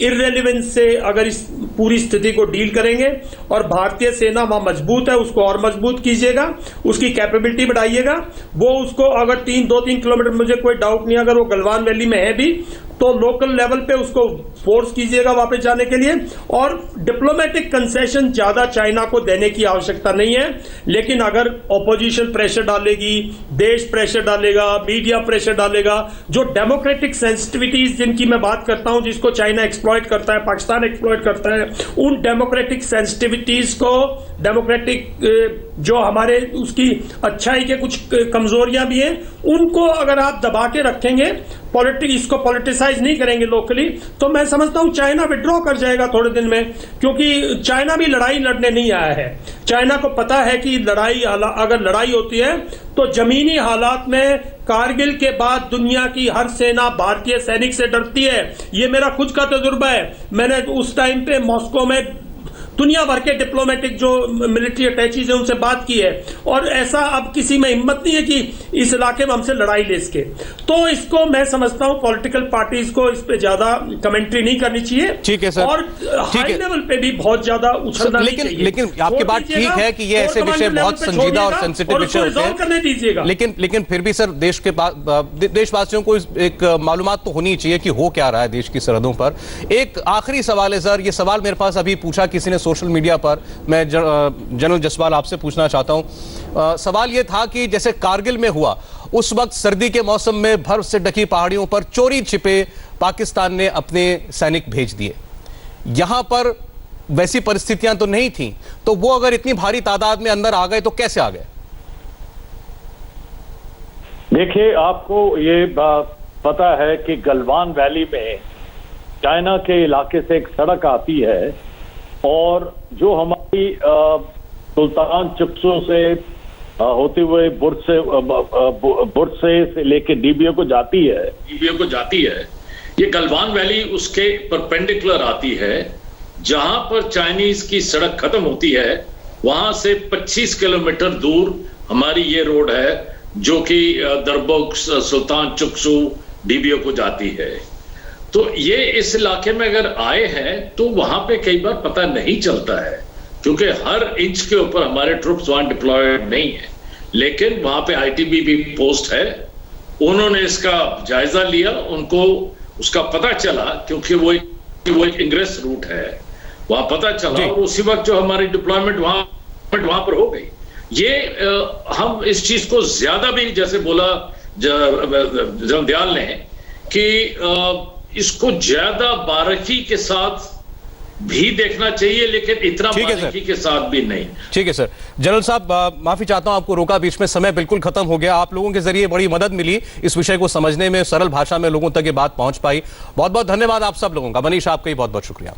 इररेलेवेंस से अगर इस पूरी स्थिति को डील करेंगे और भारतीय सेना वहां मजबूत है उसको और मजबूत कीजिएगा, उसकी कैपेबिलिटी बढ़ाइएगा। वो उसको अगर 2-3 किलोमीटर, मुझे कोई डाउट नहीं अगर वो गलवान वैली में है भी तो लोकल लेवल पे उसको फोर्स कीजिएगा वापस जाने के लिए। और डिप्लोमेटिक कंसेशन ज्यादा चाइना को देने की आवश्यकता नहीं है, लेकिन अगर ऑपोजिशन प्रेशर डालेगी, देश प्रेशर डालेगा, मीडिया प्रेशर डालेगा, जो डेमोक्रेटिक सेंसिटिविटीज जिनकी मैं बात करता हूं, जिसको चाइना एक्सप्लॉइट करता है, पाकिस्तान एक्सप्लॉइट करता है, उन डेमोक्रेटिक सेंसिटिविटीज को, डेमोक्रेटिक जो हमारे उसकी अच्छाई के कुछ कमजोरियां भी हैं, उनको अगर आप दबा के रखेंगे, इसको पॉलिटिसाइज नहीं करेंगे लोकली, तो मैं समझता हूं चाइना विड्रॉ कर जाएगा थोड़े दिन में, क्योंकि चाइना भी लड़ाई लड़ने नहीं आया है। चाइना को पता है कि अगर लड़ाई होती है तो जमीनी हालात में कारगिल के बाद दुनिया की हर सेना भारतीय सैनिक से डरती है। ये मेरा खुद का तजुर्बा है। मैंने उस टाइम पे मॉस्को में दुनिया भर के डिप्लोमेटिक जो मिलिट्री अटैचीज है उनसे बात की है, और ऐसा अब किसी में हिम्मत नहीं है कि इस इलाके में हमसे लड़ाई ले सके। तो इसको मैं समझता हूं पॉलिटिकल पार्टीज को इस पे ज्यादा कमेंट्री नहीं करनी चाहिए। ठीक है सर, और हाई लेवल पे भी बहुत ज्यादा उछलना नहीं चाहिए। लेकिन आपकी बात ठीक है कि ये ऐसे विषय बहुत संजीदा और सेंसिटिव विषय होते हैं, करने दीजिएगा। लेकिन फिर भी सर देशवासियों को एक मालूमात तो होनी चाहिए कि हो क्या रहा है देश की सरहदों पर। एक आखिरी सवाल है सर, ये सवाल मेरे पास अभी पूछा किसी ने सोशल मीडिया पर, मैं जनरल जसवाल आपसे पूछना चाहता हूं। सवाल यह था कि जैसे कारगिल में हुआ, उस वक्त सर्दी के मौसम में बर्फ से ढकी पहाड़ियों पर चोरी छिपे पाकिस्तान ने अपने सैनिक भेज दिए। यहां पर वैसी परिस्थितियां तो नहीं थी, तो वो अगर इतनी भारी तादाद में अंदर आ गए तो कैसे आ गए? देखिए, आपको ये पता है कि गलवान वैली में चाइना के इलाके से एक सड़क आती है, और जो हमारी सुल्तान चुक्सू से होते हुए बुर्ज से लेके डीबीओ को जाती है, ये गलवान वैली उसके परपेंडिकुलर आती है। जहां पर चाइनीज की सड़क खत्म होती है, वहां से 25 किलोमीटर दूर हमारी ये रोड है जो कि दरबोक, सुल्तान चुक्सू, डीबीओ को जाती है। तो ये इस इलाके में अगर आए हैं तो वहां पे कई बार पता नहीं चलता है, क्योंकि हर इंच के ऊपर हमारे ट्रुप्स वहां डिप्लॉयड नहीं है। लेकिन वहां पे आईटीबीपी पोस्ट है, उन्होंने इसका जायजा लिया, उनको उसका पता चला, क्योंकि वो एक इंग्रेस रूट है, वहां पता चला, और उसी वक्त जो हमारी डिप्लॉयमेंट वहां पर हो गई। ये हम इस चीज को ज्यादा भी, जैसे बोला जनरल दयाल ने, कि इसको ज्यादा बारीकी के साथ भी देखना चाहिए, लेकिन इतना बारीकी के साथ भी नहीं। ठीक है सर। जनरल साहब, माफी चाहता हूं, आपको रोका बीच में, समय बिल्कुल खत्म हो गया। आप लोगों के जरिए बड़ी मदद मिली इस विषय को समझने में, सरल भाषा में लोगों तक ये बात पहुंच पाई। बहुत बहुत धन्यवाद आप सब लोगों का। मनीष, आपका ही बहुत बहुत शुक्रिया।